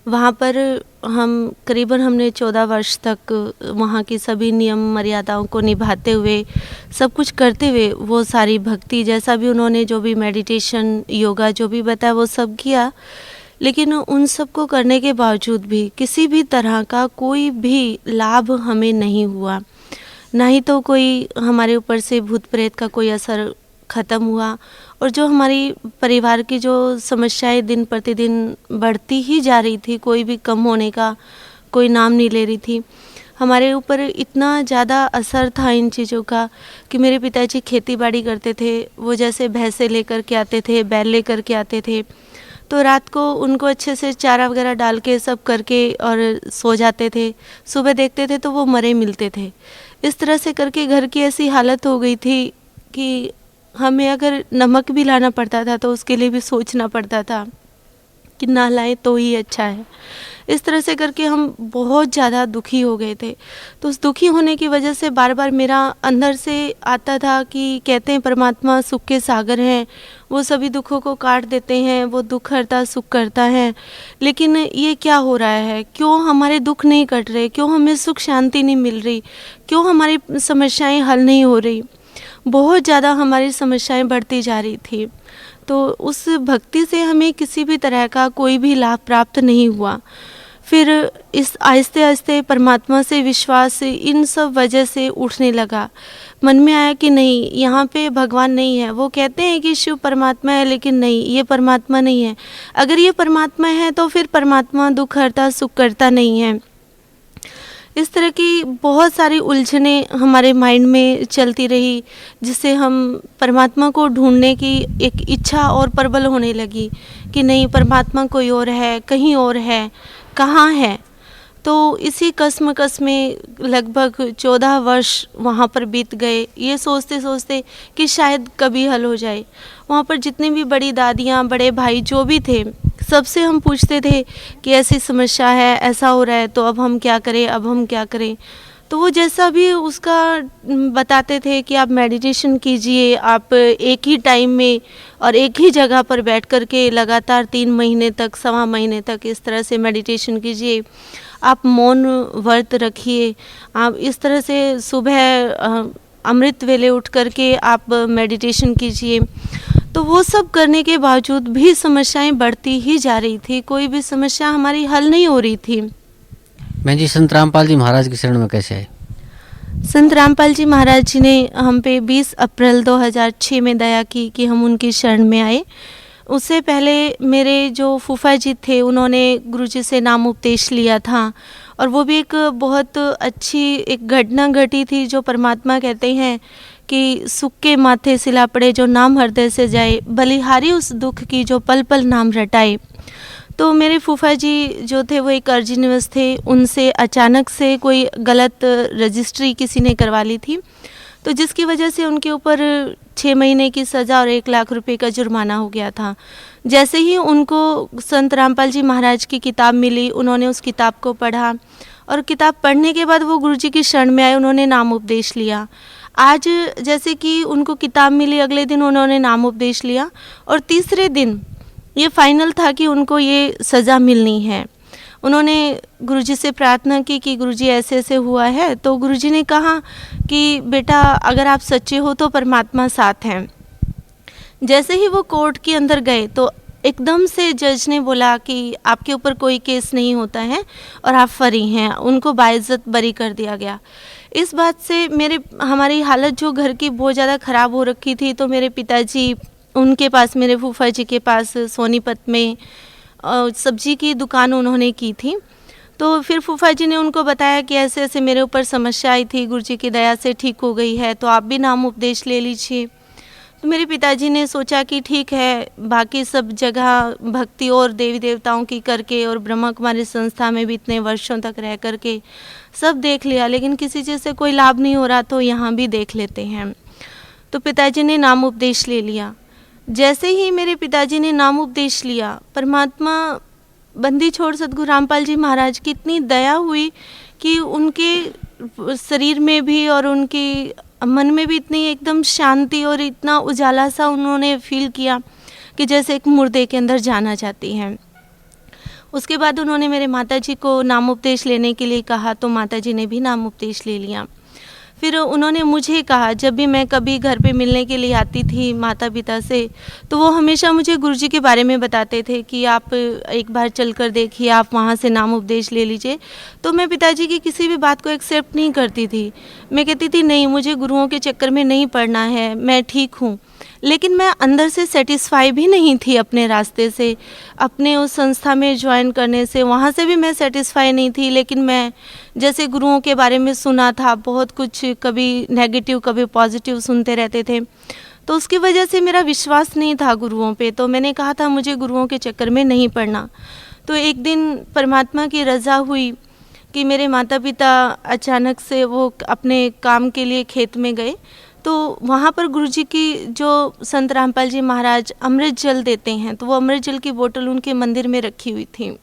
वहाँ पर हमने 14 वर्ष तक वहाँ की सभी नियम मर्यादाओं को निभाते हुए, सब कुछ करते हुए, वो सारी भक्ति जैसा भी उन्होंने जो भी मेडिटेशन, योगा जो भी बताया वो सब किया। लेकिन उन सब को करने के बावजूद भी किसी भी तरह का कोई भी लाभ हमें नहीं हुआ, ना ही तो कोई हमारे ऊपर से भूत प्रेत का कोई असर ख़त्म हुआ। और जो हमारी परिवार की जो समस्याएं दिन प्रतिदिन बढ़ती ही जा रही थी, कोई भी कम होने का कोई नाम नहीं ले रही थी। हमारे ऊपर इतना ज़्यादा असर था इन चीज़ों का कि मेरे पिताजी खेती बाड़ी करते थे। वो जैसे भैंसे लेकर के आते थे, बैल लेकर के आते थे, तो रात को उनको अच्छे से चारा वगैरह डाल के सब करके और सो जाते थे। सुबह देखते थे तो वो मरे मिलते थे। इस तरह से करके घर की ऐसी हालत हो गई थी कि हमें अगर नमक भी लाना पड़ता था तो उसके लिए भी सोचना पड़ता था कि ना लाए तो ही अच्छा है। इस तरह से करके हम बहुत ज़्यादा दुखी हो गए थे। तो उस दुखी होने की वजह से बार बार मेरा अंदर से आता था कि कहते हैं परमात्मा सुख के सागर हैं, वो सभी दुखों को काट देते हैं, वो दुख हरता सुख करता है। लेकिन ये क्या हो रहा है, क्यों हमारे दुख नहीं कट रहे, क्यों हमें सुख शांति नहीं मिल रही, क्यों हमारी समस्याएं हल नहीं हो रही। बहुत ज़्यादा हमारी समस्याएं बढ़ती जा रही थी। तो उस भक्ति से हमें किसी भी तरह का कोई भी लाभ प्राप्त नहीं हुआ। फिर इस आहिस्ते आहिस्ते परमात्मा से विश्वास इन सब वजह से उठने लगा। मन में आया कि नहीं, यहाँ पे भगवान नहीं है। वो कहते हैं कि शिव परमात्मा है, लेकिन नहीं, ये परमात्मा नहीं है। अगर ये परमात्मा है तो फिर परमात्मा दुख हरता सुख करता नहीं है। इस तरह की बहुत सारी उलझने हमारे माइंड में चलती रही, जिससे हम परमात्मा को ढूंढने की एक इच्छा और प्रबल होने लगी कि नहीं, परमात्मा कोई और है, कहीं और है, कहाँ है। तो इसी कसमकस में लगभग 14 वर्ष वहाँ पर बीत गए, ये सोचते सोचते कि शायद कभी हल हो जाए। वहाँ पर जितनी भी बड़ी दादियाँ, बड़े भाई जो भी थे, सबसे हम पूछते थे कि ऐसी समस्या है, ऐसा हो रहा है, तो अब हम क्या करें, अब हम क्या करें। तो वो जैसा भी उसका बताते थे कि आप मेडिटेशन कीजिए, आप एक ही टाइम में और एक ही जगह पर बैठ कर के लगातार 3 महीने तक, 1.25 महीने तक इस तरह से मेडिटेशन कीजिए, आप मौन व्रत रखिए, आप इस तरह से सुबह अमृत वेले उठ करके आप मेडिटेशन कीजिए। तो वो सब करने के बावजूद भी समस्याएं बढ़ती ही जा रही थी, कोई भी समस्या हमारी हल नहीं हो रही थी। मैं जी संत रामपाल जी महाराज की शरण में कैसे आए? संत रामपाल जी महाराज जी ने हम पे 20 अप्रैल 2006 में दया की कि हम उनकी शरण में आए। उससे पहले मेरे जो फूफा जी थे, उन्होंने गुरुजी से नाम उपदेश लिया था, और वो भी एक बहुत अच्छी एक घटना घटी थी, जो परमात्मा कहते हैं कि सुख के माथे सिला पड़े जो नाम हृदय से जाए, बलिहारी उस दुख की जो पल पल नाम रटाए। तो मेरे फूफा जी जो थे वो एक अर्जी निवास थे, उनसे अचानक से कोई गलत रजिस्ट्री किसी ने करवा ली थी, तो जिसकी वजह से उनके ऊपर 6 महीने की सज़ा और 1 लाख रुपए का जुर्माना हो गया था। जैसे ही उनको संत रामपाल जी महाराज की किताब मिली, उन्होंने उस किताब को पढ़ा, और किताब पढ़ने के बाद वो गुरुजी की शरण में आए, उन्होंने नाम उपदेश लिया। आज जैसे कि उनको किताब मिली, अगले दिन उन्होंने नाम उपदेश लिया, और तीसरे दिन ये फाइनल था कि उनको ये सज़ा मिलनी है। उन्होंने गुरुजी से प्रार्थना की कि गुरुजी ऐसे ऐसे हुआ है। तो गुरुजी ने कहा कि बेटा, अगर आप सच्चे हो तो परमात्मा साथ हैं। जैसे ही वो कोर्ट के अंदर गए तो एकदम से जज ने बोला कि आपके ऊपर कोई केस नहीं होता है और आप फ्री हैं। उनको बाइज्जत बरी कर दिया गया। इस बात से हमारी हालत जो घर की बहुत ज़्यादा ख़राब हो रखी थी, तो मेरे पिताजी, उनके पास, मेरे फूफा जी के पास सोनीपत में सब्जी की दुकान उन्होंने की थी। तो फिर फूफा जी ने उनको बताया कि ऐसे ऐसे मेरे ऊपर समस्या आई थी, गुरुजी की दया से ठीक हो गई है, तो आप भी नाम उपदेश ले लीजिए। तो मेरे पिताजी ने सोचा कि ठीक है, बाकी सब जगह भक्ति और देवी देवताओं की करके और ब्रह्मा कुमारी संस्था में भी इतने वर्षों तक रह करके सब देख लिया, लेकिन किसी चीज़ से कोई लाभ नहीं हो रहा, तो यहाँ भी देख लेते हैं। तो पिताजी ने नाम उपदेश ले लिया। जैसे ही मेरे पिताजी ने नाम उपदेश लिया, परमात्मा बंदी छोड़ सतगुरु रामपाल जी महाराज की इतनी दया हुई कि उनके शरीर में भी और उनके मन में भी इतनी एकदम शांति और इतना उजाला सा उन्होंने फील किया कि जैसे एक मुर्दे के अंदर जाना चाहती हैं। उसके बाद उन्होंने मेरे माताजी को नाम उपदेश लेने के लिए कहा, तो माताजी ने भी नाम उपदेश ले लिया। फिर उन्होंने मुझे कहा, जब भी मैं कभी घर पे मिलने के लिए आती थी माता पिता से, तो वो हमेशा मुझे गुरुजी के बारे में बताते थे कि आप एक बार चल कर देखिए, आप वहाँ से नाम उपदेश ले लीजिए। तो मैं पिताजी की किसी भी बात को एक्सेप्ट नहीं करती थी। मैं कहती थी नहीं, मुझे गुरुओं के चक्कर में नहीं पड़ना है, मैं ठीक हूँ। लेकिन मैं अंदर से सेटिस्फाई भी नहीं थी अपने रास्ते से, अपने उस संस्था में ज्वाइन करने से, वहाँ से भी मैं सेटिस्फाई नहीं थी। लेकिन मैं जैसे गुरुओं के बारे में सुना था बहुत कुछ, कभी नेगेटिव कभी पॉजिटिव सुनते रहते थे, तो उसकी वजह से मेरा विश्वास नहीं था गुरुओं पे। तो मैंने कहा था मुझे गुरुओं के चक्कर में नहीं पड़ना। तो एक दिन परमात्मा की रज़ा हुई कि मेरे माता पिता अचानक से वो अपने काम के लिए खेत में गए, तो वहाँ पर गुरुजी की जो संत रामपाल जी महाराज अमृत जल देते हैं, तो वो अमृत जल की बोतल उनके मंदिर में रखी हुई थी।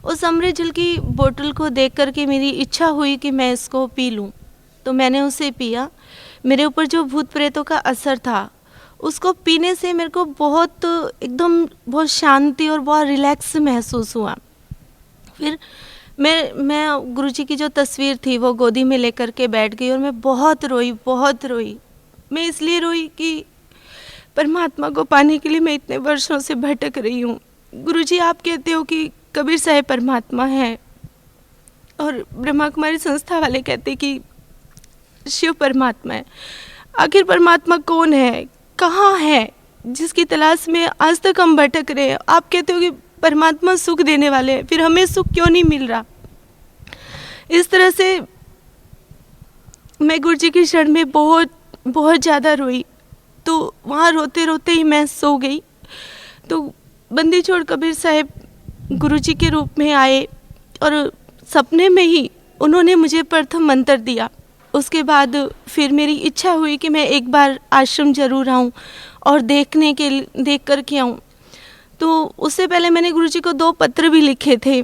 उस अमृत जल की बोतल को देख करके मेरी इच्छा हुई कि मैं इसको पी लूँ, तो मैंने उसे पिया। मेरे ऊपर जो भूत प्रेतों का असर था, उसको पीने से मेरे को बहुत शांति और बहुत रिलैक्स महसूस हुआ। फिर मैं गुरुजी की जो तस्वीर थी वो गोदी में लेकर के बैठ गई और मैं बहुत रोई। मैं इसलिए रोई कि परमात्मा को पाने के लिए मैं इतने वर्षों से भटक रही हूँ। गुरुजी, आप कहते हो कि कबीर साहब परमात्मा है, और ब्रह्मा कुमारी संस्था वाले कहते कि शिव परमात्मा है। आखिर परमात्मा कौन है, कहाँ है, जिसकी तलाश में आज तक हम भटक रहे हैं। आप कहते हो कि परमात्मा सुख देने वाले हैं, फिर हमें सुख क्यों नहीं मिल रहा। इस तरह से मैं गुरु जी की शरण में बहुत बहुत ज़्यादा रोई। तो वहाँ रोते रोते ही मैं सो गई। तो बंदी छोड़ कबीर साहब गुरु जी के रूप में आए और सपने में ही उन्होंने मुझे प्रथम मंत्र दिया। उसके बाद फिर मेरी इच्छा हुई कि मैं एक बार आश्रम जरूर आऊँ और देख कर के आऊँ। तो उससे पहले मैंने गुरु जी को 2 पत्र भी लिखे थे,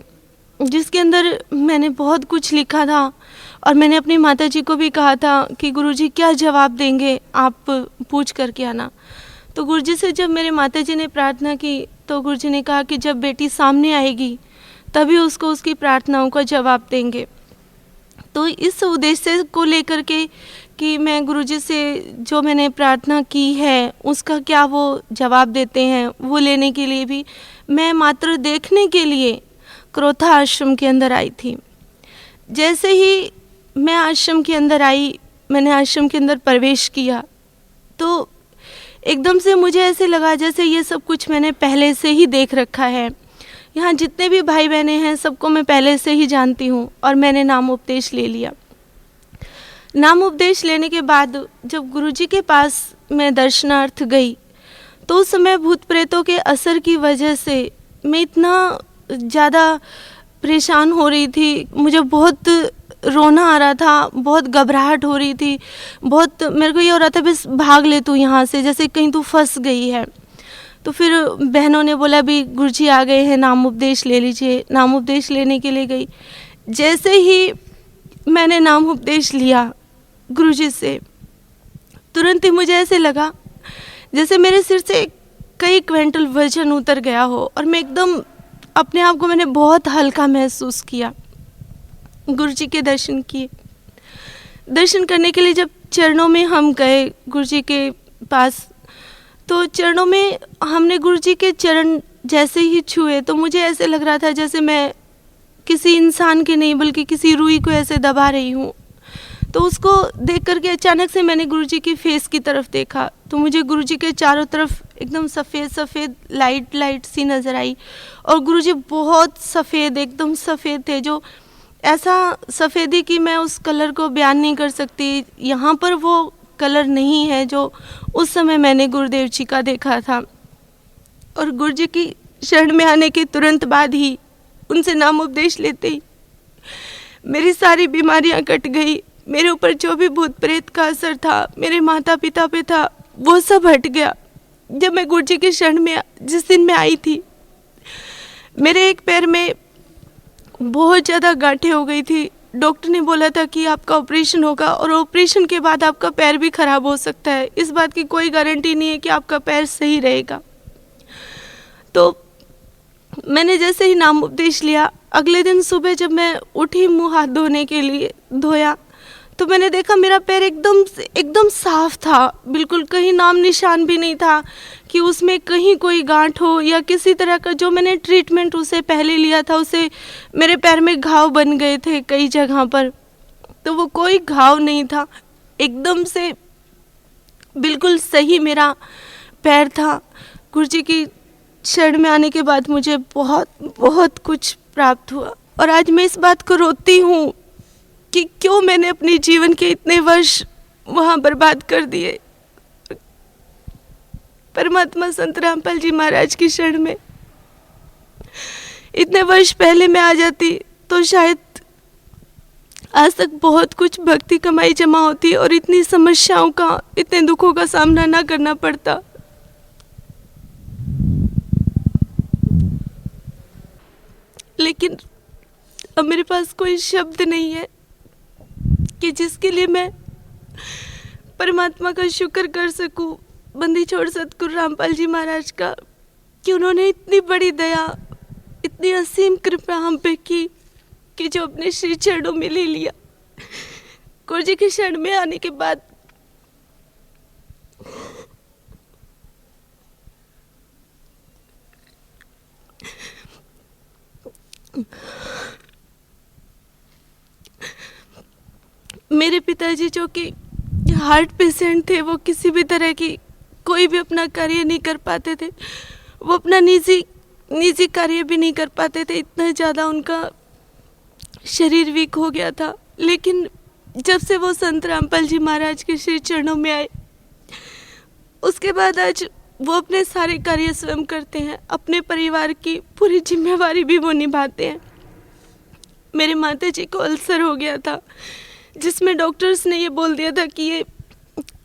जिसके अंदर मैंने बहुत कुछ लिखा था और मैंने अपनी माता जी को भी कहा था कि गुरु जी क्या जवाब देंगे, आप पूछ करके आना। तो गुरु जी से जब मेरे माता जी ने प्रार्थना की तो गुरु जी ने कहा कि जब बेटी सामने आएगी तभी उसको उसकी प्रार्थनाओं का जवाब देंगे। तो इस उद्देश्य को लेकर के कि मैं गुरुजी से जो मैंने प्रार्थना की है उसका क्या वो जवाब देते हैं, वो लेने के लिए भी मैं मात्र देखने के लिए क्रोथा आश्रम के अंदर आई थी। जैसे ही मैं आश्रम के अंदर आई, मैंने आश्रम के अंदर प्रवेश किया तो एकदम से मुझे ऐसे लगा जैसे ये सब कुछ मैंने पहले से ही देख रखा है। यहाँ जितने भी भाई बहनें हैं सबको मैं पहले से ही जानती हूँ और मैंने नाम उपदेश ले लिया। नाम उपदेश लेने के बाद जब गुरुजी के पास मैं दर्शनार्थ गई तो उस समय भूत प्रेतों के असर की वजह से मैं इतना ज़्यादा परेशान हो रही थी, मुझे बहुत रोना आ रहा था, बहुत घबराहट हो रही थी, बहुत मेरे को ये हो रहा था बस भाग ले तू यहाँ से, जैसे कहीं तू फंस गई है। तो फिर बहनों ने बोला भी गुरुजी आ गए हैं, नाम उपदेश ले लीजिए। नाम उपदेश लेने के लिए गई। जैसे ही मैंने नाम उपदेश लिया गुरुजी से, तुरंत ही मुझे ऐसे लगा जैसे मेरे सिर से कई क्विंटल वजन उतर गया हो और मैं एकदम अपने आप को मैंने बहुत हल्का महसूस किया। गुरुजी के दर्शन किए। दर्शन करने के लिए जब चरणों में हम गए गुरुजी के पास, तो चरणों में हमने गुरुजी के चरण जैसे ही छुए तो मुझे ऐसे लग रहा था जैसे मैं किसी इंसान के नहीं बल्कि किसी रूई को ऐसे दबा रही हूँ। तो उसको देख करके अचानक से मैंने गुरुजी की फेस की तरफ देखा तो मुझे गुरुजी के चारों तरफ एकदम सफ़ेद सफ़ेद लाइट सी नज़र आई और गुरुजी बहुत सफ़ेद, एकदम सफ़ेद थे, जो ऐसा सफ़ेदी कि मैं उस कलर को बयान नहीं कर सकती। यहाँ पर वो कलर नहीं है जो उस समय मैंने गुरुदेव जी का देखा था। और गुरुजी की शरण में आने के तुरंत बाद ही उनसे नाम उपदेश लेते ही मेरी सारी बीमारियां कट गई। मेरे ऊपर जो भी भूत प्रेत का असर था, मेरे माता पिता पे था, वो सब हट गया। जब मैं गुरुजी की शरण में जिस दिन मैं आई थी, मेरे एक पैर में बहुत ज़्यादा गांठें हो गई थी। डॉक्टर ने बोला था कि आपका ऑपरेशन होगा और ऑपरेशन के बाद आपका पैर भी ख़राब हो सकता है। इस बात की कोई गारंटी नहीं है कि आपका पैर सही रहेगा। तो मैंने जैसे ही नाम उपदेश लिया, अगले दिन सुबह जब मैं उठी मुंह हाथ धोने के लिए धोया तो मैंने देखा मेरा पैर एकदम साफ था, बिल्कुल कहीं नाम निशान भी नहीं था कि उसमें कहीं कोई गांठ हो या किसी तरह का जो मैंने ट्रीटमेंट उसे पहले लिया था उसे मेरे पैर में घाव बन गए थे कई जगह पर, तो वो कोई घाव नहीं था। एकदम से बिल्कुल सही मेरा पैर था। गुरुजी की शरण में आने के बाद मुझे बहुत कुछ प्राप्त हुआ और आज मैं इस बात को रोती हूँ कि क्यों मैंने अपने जीवन के इतने वर्ष वहाँ बर्बाद कर दिए। परमात्मा संत रामपाल जी महाराज की शरण में इतने वर्ष पहले मैं आ जाती तो शायद आज तक बहुत कुछ भक्ति कमाई जमा होती और इतनी समस्याओं का, इतने दुखों का सामना ना करना पड़ता। लेकिन अब मेरे पास कोई शब्द नहीं है कि जिसके लिए मैं परमात्मा का शुक्र कर सकूं, बंदी छोड़ सतगुरु रामपाल जी महाराज का, कि उन्होंने इतनी बड़ी दया, इतनी असीम कृपा हम पे की कि जो अपने श्री चरणों में ले लिया। गुरु जी की शरण में आने के बाद मेरे पिताजी जो कि हार्ट पेशेंट थे, वो किसी भी तरह की कोई भी अपना कार्य नहीं कर पाते थे। वो अपना निजी कार्य भी नहीं कर पाते थे, इतना ज़्यादा उनका शरीर वीक हो गया था। लेकिन जब से वो संत रामपाल जी महाराज के श्री चरणों में आए, उसके बाद आज वो अपने सारे कार्य स्वयं करते हैं। अपने परिवार की पूरी जिम्मेवारी भी वो निभाते हैं। मेरे माता जी को अल्सर हो गया था, जिसमें डॉक्टर्स ने ये बोल दिया था कि ये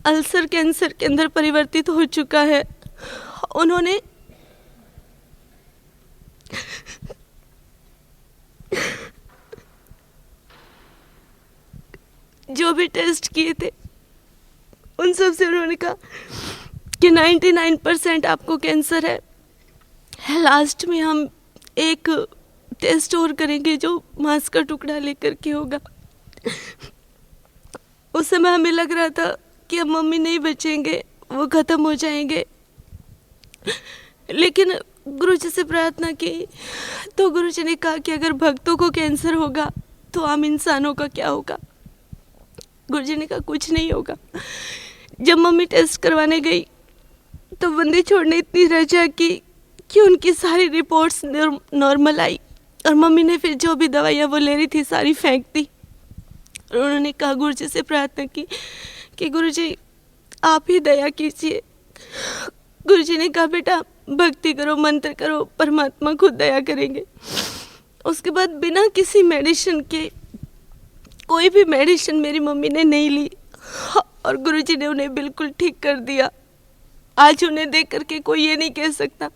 अल्सर कैंसर के अंदर परिवर्तित हो चुका है। उन्होंने जो भी टेस्ट किए थे उन सब से उन्होंने कहा कि 99% आपको कैंसर है। लास्ट में हम एक टेस्ट और करेंगे जो मांस का टुकड़ा लेकर के होगा। उस समय हमें लग रहा था कि अब मम्मी नहीं बचेंगे, वो ख़त्म हो जाएंगे। लेकिन गुरु जी से प्रार्थना की तो गुरु जी ने कहा कि अगर भक्तों को कैंसर होगा तो आम इंसानों का क्या होगा। गुरु जी ने कहा कुछ नहीं होगा। जब मम्मी टेस्ट करवाने गई तो बंदी छोड़ ने इतनी रजा की कि उनकी सारी रिपोर्ट्स नॉर्मल आई, और मम्मी ने फिर जो भी दवाइयाँ वो ले रही थी सारी फेंक दी। और उन्होंने कहा, गुरु जी से प्रार्थना की कि गुरु जी आप ही दया कीजिए। गुरु जी ने कहा, बेटा भक्ति करो, मंत्र करो, परमात्मा खुद दया करेंगे। उसके बाद बिना किसी मेडिसिन के, कोई भी मेडिसिन मेरी मम्मी ने नहीं ली, और गुरु जी ने उन्हें बिल्कुल ठीक कर दिया। आज उन्हें देख करके कोई ये नहीं कह सकता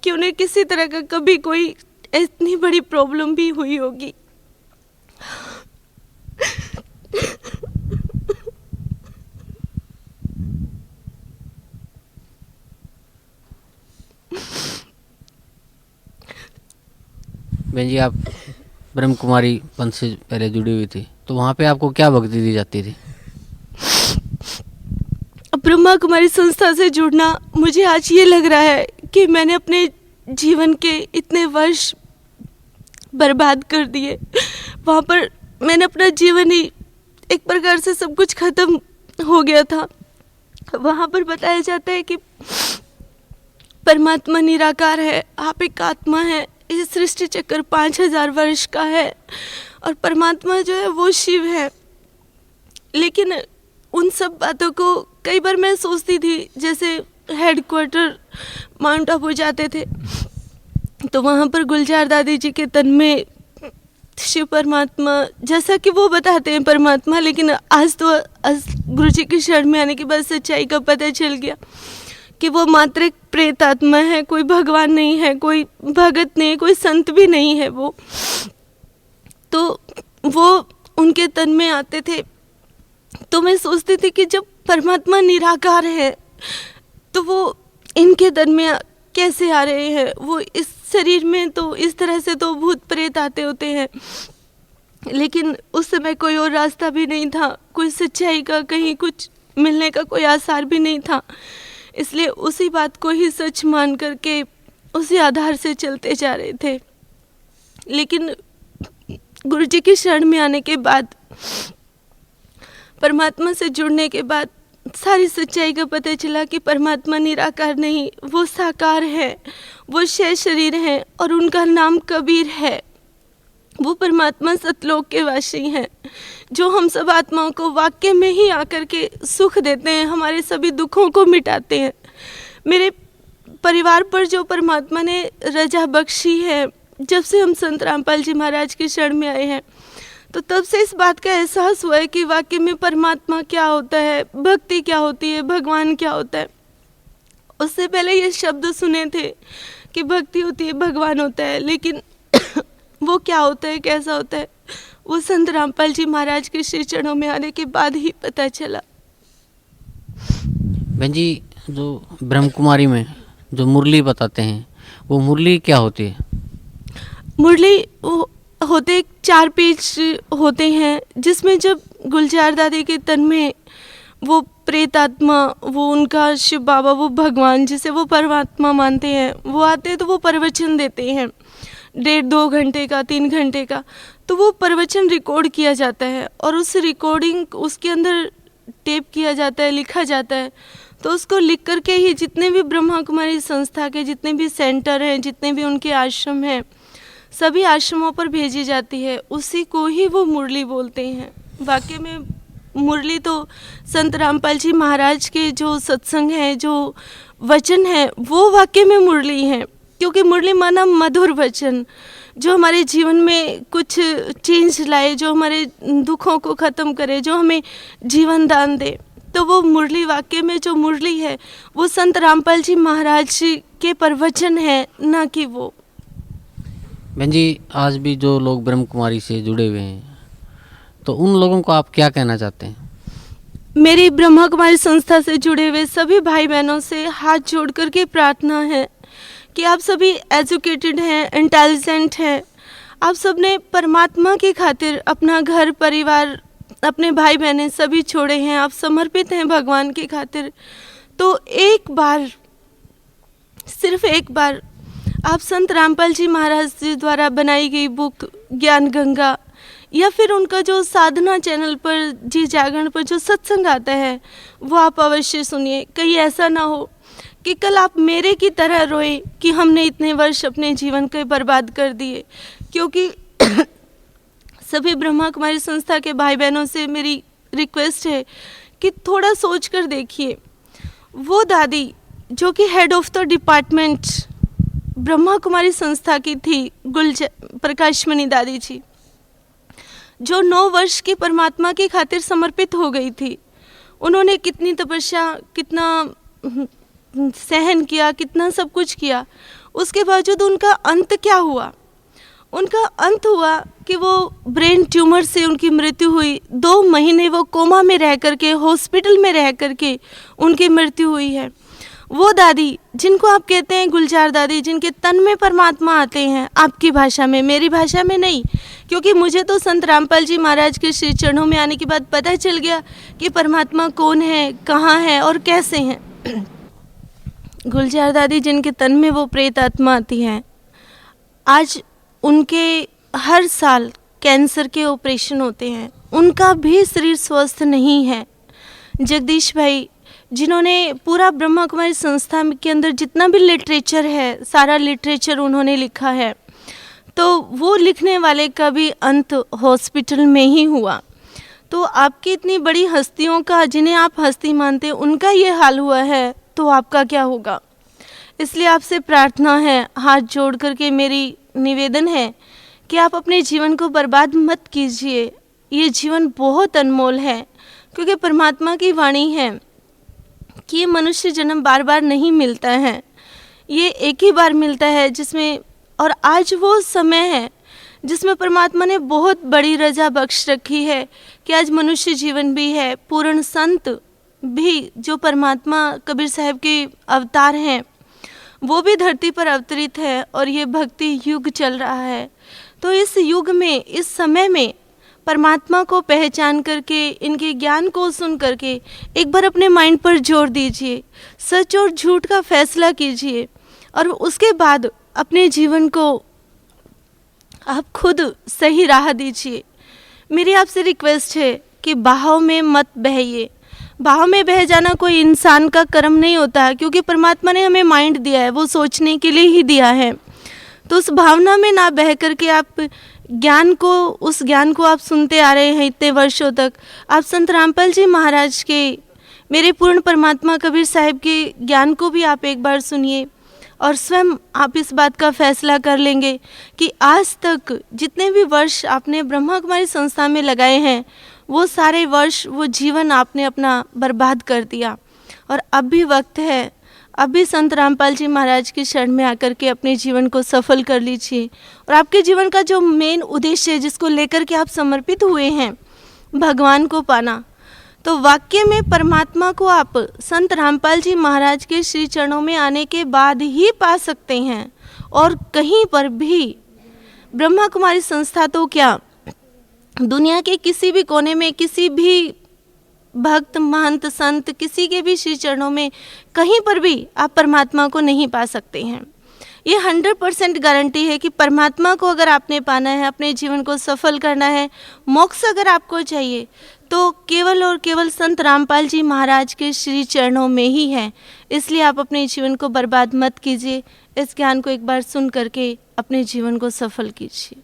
कि उन्हें किसी तरह का कभी कोई इतनी बड़ी प्रॉब्लम भी हुई होगी। बहन जी, आप ब्रह्म कुमारी पंथ से पहले जुड़ी हुई थी, तो वहाँ पे आपको क्या भक्ति दी जाती थी? ब्रह्मा कुमारी संस्था से जुड़ना, मुझे आज ये लग रहा है कि मैंने अपने जीवन के इतने वर्ष बर्बाद कर दिए। वहाँ पर मैंने अपना जीवन ही एक प्रकार से सब कुछ खत्म हो गया था। वहाँ पर बताया जाता है कि परमात्मा निराकार है, आप एक आत्मा है। इस सृष्टि चक्र 5000 वर्ष का है और परमात्मा जो है वो शिव है। लेकिन उन सब बातों को कई बार मैं सोचती थी, जैसे हेडक्वार्टर माउंट आबू जाते थे तो वहाँ पर गुलजार दादी जी के तन में शिव परमात्मा, जैसा कि वो बताते हैं परमात्मा, लेकिन आज तो गुरु जी की शरण में आने के बाद सच्चाई का पता चल गया कि वो मात्र एक प्रेत आत्मा है, कोई भगवान नहीं है, कोई भगत नहीं है, कोई संत भी नहीं है। वो उनके तन में आते थे तो मैं सोचती थी कि जब परमात्मा निराकार है तो वो इनके तन में कैसे आ रहे हैं। वो इस शरीर में तो इस तरह से तो भूत प्रेत आते होते हैं, लेकिन उस समय कोई और रास्ता भी नहीं था, कोई सच्चाई का कहीं कुछ मिलने का कोई आसार भी नहीं था। इसलिए उसी बात को ही सच मान करके उसी आधार से चलते जा रहे थे। लेकिन गुरु जी की शरण में आने के बाद, परमात्मा से जुड़ने के बाद सारी सच्चाई का पता चला कि परमात्मा निराकार नहीं, वो साकार है, वो शय शरीर है और उनका नाम कबीर है। वो परमात्मा सतलोक के वासी हैं, जो हम सब आत्माओं को वाक्य में ही आकर के सुख देते हैं, हमारे सभी दुखों को मिटाते हैं। मेरे परिवार पर जो परमात्मा ने रजा बख्शी है, जब से हम संत रामपाल जी महाराज की शरण में आए हैं, तो तब से इस बात का एहसास हुआ है कि वाकई में परमात्मा क्या होता है, भक्ति क्या होती है, भगवान क्या होता है। उससे पहले ये शब्द सुने थे कि भक्ति होती है, भगवान होता है, लेकिन वो क्या होता है, कैसा होता है, वो संत रामपाल जी महाराज के श्री चरणों में आने के बाद ही पता चला। बहन जी, जो ब्रह्म कुमारी में जो मुरली बताते हैं, वो मुरली क्या होती है? मुरली वो होते 4 पेज होते हैं, जिसमें जब गुलजार दादी के तन में वो प्रेत आत्मा, वो उनका शिव बाबा, वो भगवान जिसे वो परमात्मा मानते हैं, वो आते हैं तो वो प्रवचन देते हैं। 1.5-2 घंटे का, 3 घंटे का, तो वो प्रवचन रिकॉर्ड किया जाता है और उस रिकॉर्डिंग उसके अंदर टेप किया जाता है, लिखा जाता है। तो उसको लिख करके ही जितने भी ब्रह्मा कुमारी संस्था के जितने भी सेंटर हैं, जितने भी उनके आश्रम हैं, सभी आश्रमों पर भेजी जाती है। उसी को ही वो मुरली बोलते हैं। वाकई में मुरली तो संत रामपाल जी महाराज के जो सत्संग है, जो वचन है, वो वाकई में मुरली है। क्योंकि मुरली माना मधुर वचन, जो हमारे जीवन में कुछ चेंज लाए, जो हमारे दुखों को ख़त्म करे, जो हमें जीवन दान दे। तो वो मुरली, वाकई में जो मुरली है वो संत रामपाल जी महाराज के प्रवचन है, ना कि वो। बहन जी, आज भी जो लोग ब्रह्म कुमारी से जुड़े हुए हैं, तो उन लोगों को आप क्या कहना चाहते हैं? मेरी ब्रह्मा कुमारी संस्था से जुड़े हुए सभी भाई बहनों से हाथ जोड़ कर के प्रार्थना है कि आप सभी एजुकेटेड हैं, इंटेलिजेंट हैं, आप सब ने परमात्मा की खातिर अपना घर परिवार, अपने भाई बहनें सभी छोड़े हैं, आप समर्पित हैं भगवान की खातिर। तो एक बार, सिर्फ एक बार आप संत रामपाल जी महाराज जी द्वारा बनाई गई बुक ज्ञान गंगा, या फिर उनका जो साधना चैनल पर, जी जागरण पर जो सत्संग आता है, वो आप अवश्य सुनिए। कहीं ऐसा ना हो कि कल आप मेरे की तरह रोए कि हमने इतने वर्ष अपने जीवन के बर्बाद कर दिए। क्योंकि सभी ब्रह्मा कुमारी संस्था के भाई बहनों से मेरी रिक्वेस्ट है कि थोड़ा सोच कर देखिए, वो दादी जो कि head of the department Brahma Kumari संस्था की थी, प्रकाशमणि दादी जी, जो 9 वर्ष की परमात्मा की खातिर समर्पित हो गई थी। उन्होंने कितनी तपस्या, कितना सहन किया, कितना सब कुछ किया, उसके बावजूद उनका अंत क्या हुआ? उनका अंत हुआ कि वो ब्रेन ट्यूमर से उनकी मृत्यु हुई। 2 महीने वो कोमा में रह करके, हॉस्पिटल में रह करके उनकी मृत्यु हुई है। वो दादी जिनको आप कहते हैं गुलजार दादी, जिनके तन में परमात्मा आते हैं, आपकी भाषा में, मेरी भाषा में नहीं, क्योंकि मुझे तो संत रामपाल जी महाराज के श्री चरणों में आने के बाद पता चल गया कि परमात्मा कौन है, कहाँ है और कैसे हैं। गुलजार दादी जिनके तन में वो प्रेत आत्मा आती है, आज उनके हर साल कैंसर के ऑपरेशन होते हैं, उनका भी शरीर स्वस्थ नहीं है। जगदीश भाई जिन्होंने पूरा ब्रह्मा कुमारी संस्था के अंदर जितना भी लिटरेचर है, सारा लिटरेचर उन्होंने लिखा है, तो वो लिखने वाले का भी अंत हॉस्पिटल में ही हुआ। तो आपकी इतनी बड़ी हस्तियों का, जिन्हें आप हस्ती मानते हैं, उनका ये हाल हुआ है, तो आपका क्या होगा? इसलिए आपसे प्रार्थना है, हाथ जोड़ करके मेरी निवेदन है कि आप अपने जीवन को बर्बाद मत कीजिए। ये जीवन बहुत अनमोल है, क्योंकि परमात्मा की वाणी है कि ये मनुष्य जन्म बार बार नहीं मिलता है, ये एक ही बार मिलता है, जिसमें, और आज वो समय है जिसमें परमात्मा ने बहुत बड़ी रजा बख्श रखी है कि आज मनुष्य जीवन भी है। पूर्ण संत भी, जो परमात्मा कबीर साहब के अवतार हैं, वो भी धरती पर अवतरित है और ये भक्ति युग चल रहा है। तो इस युग में, इस समय में परमात्मा को पहचान करके, इनके ज्ञान को सुन करके एक बार अपने माइंड पर जोर दीजिए, सच और झूठ का फैसला कीजिए, और उसके बाद अपने जीवन को आप खुद सही राह दीजिए। मेरी आपसे रिक्वेस्ट है कि बहाव में मत बहिए। बहाव में बह जाना कोई इंसान का कर्म नहीं होता है, क्योंकि परमात्मा ने हमें माइंड दिया है, वो सोचने के लिए ही दिया है। तो उस भावना में ना बह करके आप ज्ञान को, उस ज्ञान को आप सुनते आ रहे हैं इतने वर्षों तक। आप संत रामपाल जी महाराज के, मेरे पूर्ण परमात्मा कबीर साहिब के ज्ञान को भी आप एक बार सुनिए, और स्वयं आप इस बात का फैसला कर लेंगे कि आज तक जितने भी वर्ष आपने ब्रह्मा कुमारी संस्था में लगाए हैं, वो सारे वर्ष, वो जीवन आपने अपना बर्बाद कर दिया। और अब भी वक्त है, अब भी संत रामपाल जी महाराज की शरण में आकर के अपने जीवन को सफल कर लीजिए। और आपके जीवन का जो मेन उद्देश्य है, जिसको लेकर के आप समर्पित हुए हैं, भगवान को पाना, तो वाक्य में परमात्मा को आप संत रामपाल जी महाराज के श्री चरणों में आने के बाद ही पा सकते हैं, और कहीं पर भी। ब्रह्मा कुमारी संस्था तो क्या, दुनिया के किसी भी कोने में, किसी भी भक्त, महंत, संत, किसी के भी श्री चरणों में कहीं पर भी आप परमात्मा को नहीं पा सकते हैं। ये 100% गारंटी है कि परमात्मा को अगर आपने पाना है, अपने जीवन को सफल करना है, मोक्ष अगर आपको चाहिए, तो केवल और केवल संत रामपाल जी महाराज के श्री चरणों में ही है। इसलिए आप अपने जीवन को बर्बाद मत कीजिए, इस ज्ञान को एक बार सुन करके अपने जीवन को सफल कीजिए।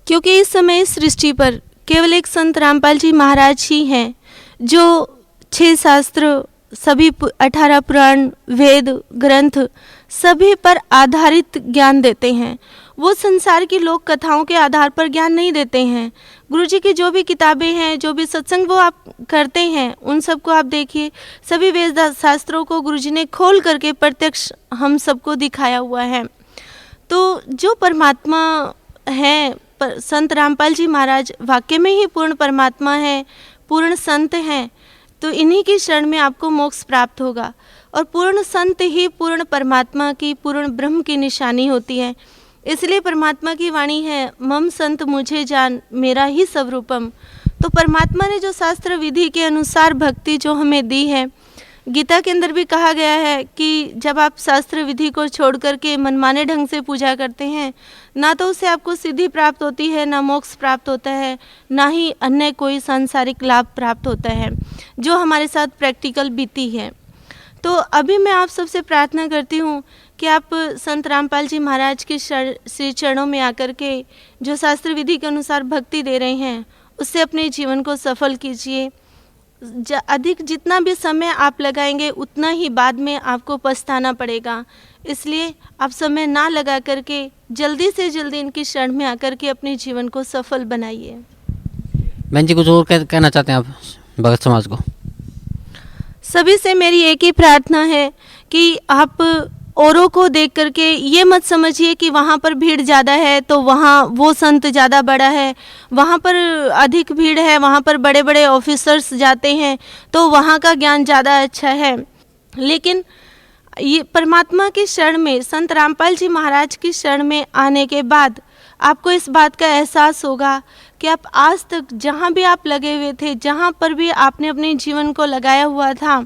क्योंकि इस समय इस सृष्टि पर केवल एक संत रामपाल जी महाराज ही हैं जो 6 शास्त्र, सभी 18 पुराण, वेद ग्रंथ सभी पर आधारित ज्ञान देते हैं। वो संसार की लोक कथाओं के आधार पर ज्ञान नहीं देते हैं। गुरुजी की जो भी किताबें हैं, जो भी सत्संग वो आप करते हैं, उन सबको आप देखिए, सभी वेद शास्त्रों को गुरुजी ने खोल करके प्रत्यक्ष हम सबको दिखाया हुआ है। तो जो परमात्मा है, संत रामपाल जी महाराज वाकई में ही पूर्ण परमात्मा है, पूर्ण संत हैं। तो इन्हीं की शरण में आपको मोक्ष प्राप्त होगा। और पूर्ण संत ही पूर्ण परमात्मा की, पूर्ण ब्रह्म की निशानी होती है। इसलिए परमात्मा की वाणी है, मम संत मुझे जान मेरा ही स्वरूपम। तो परमात्मा ने जो शास्त्र विधि के अनुसार भक्ति जो हमें दी है, गीता के अंदर भी कहा गया है कि जब आप शास्त्र विधि को छोड़ करके मनमाने ढंग से पूजा करते हैं, ना तो उससे आपको सिद्धि प्राप्त होती है, ना मोक्ष प्राप्त होता है, ना ही अन्य कोई सांसारिक लाभ प्राप्त होता है, जो हमारे साथ प्रैक्टिकल बीती है। तो अभी मैं आप सबसे प्रार्थना करती हूँ कि आप संत रामपाल जी महाराज के श्री चरणों में आकर के जो शास्त्र विधि के अनुसार भक्ति दे रहे हैं, उससे अपने जीवन को सफल कीजिए। अधिक जितना भी समय आप लगाएंगे, उतना ही बाद में आपको पछताना पड़ेगा। इसलिए आप समय ना लगा करके जल्दी से जल्दी इनकी शरण में आकर के अपने जीवन को सफल बनाइए। बहन जी, कुछ और कहना चाहते हैं आप भगत समाज को? सभी से मेरी एक ही प्रार्थना है कि आप औरों को देख करके ये मत समझिए कि वहाँ पर भीड़ ज़्यादा है तो वहाँ वो संत ज़्यादा बड़ा है, वहाँ पर अधिक भीड़ है, वहाँ पर बड़े बड़े ऑफिसर्स जाते हैं तो वहाँ का ज्ञान ज़्यादा अच्छा है। लेकिन ये परमात्मा की शरण में, संत रामपाल जी महाराज की शरण में आने के बाद आपको इस बात का एहसास होगा कि आप आज तक जहाँ भी आप लगे हुए थे, जहाँ पर भी आपने अपने जीवन को लगाया हुआ था,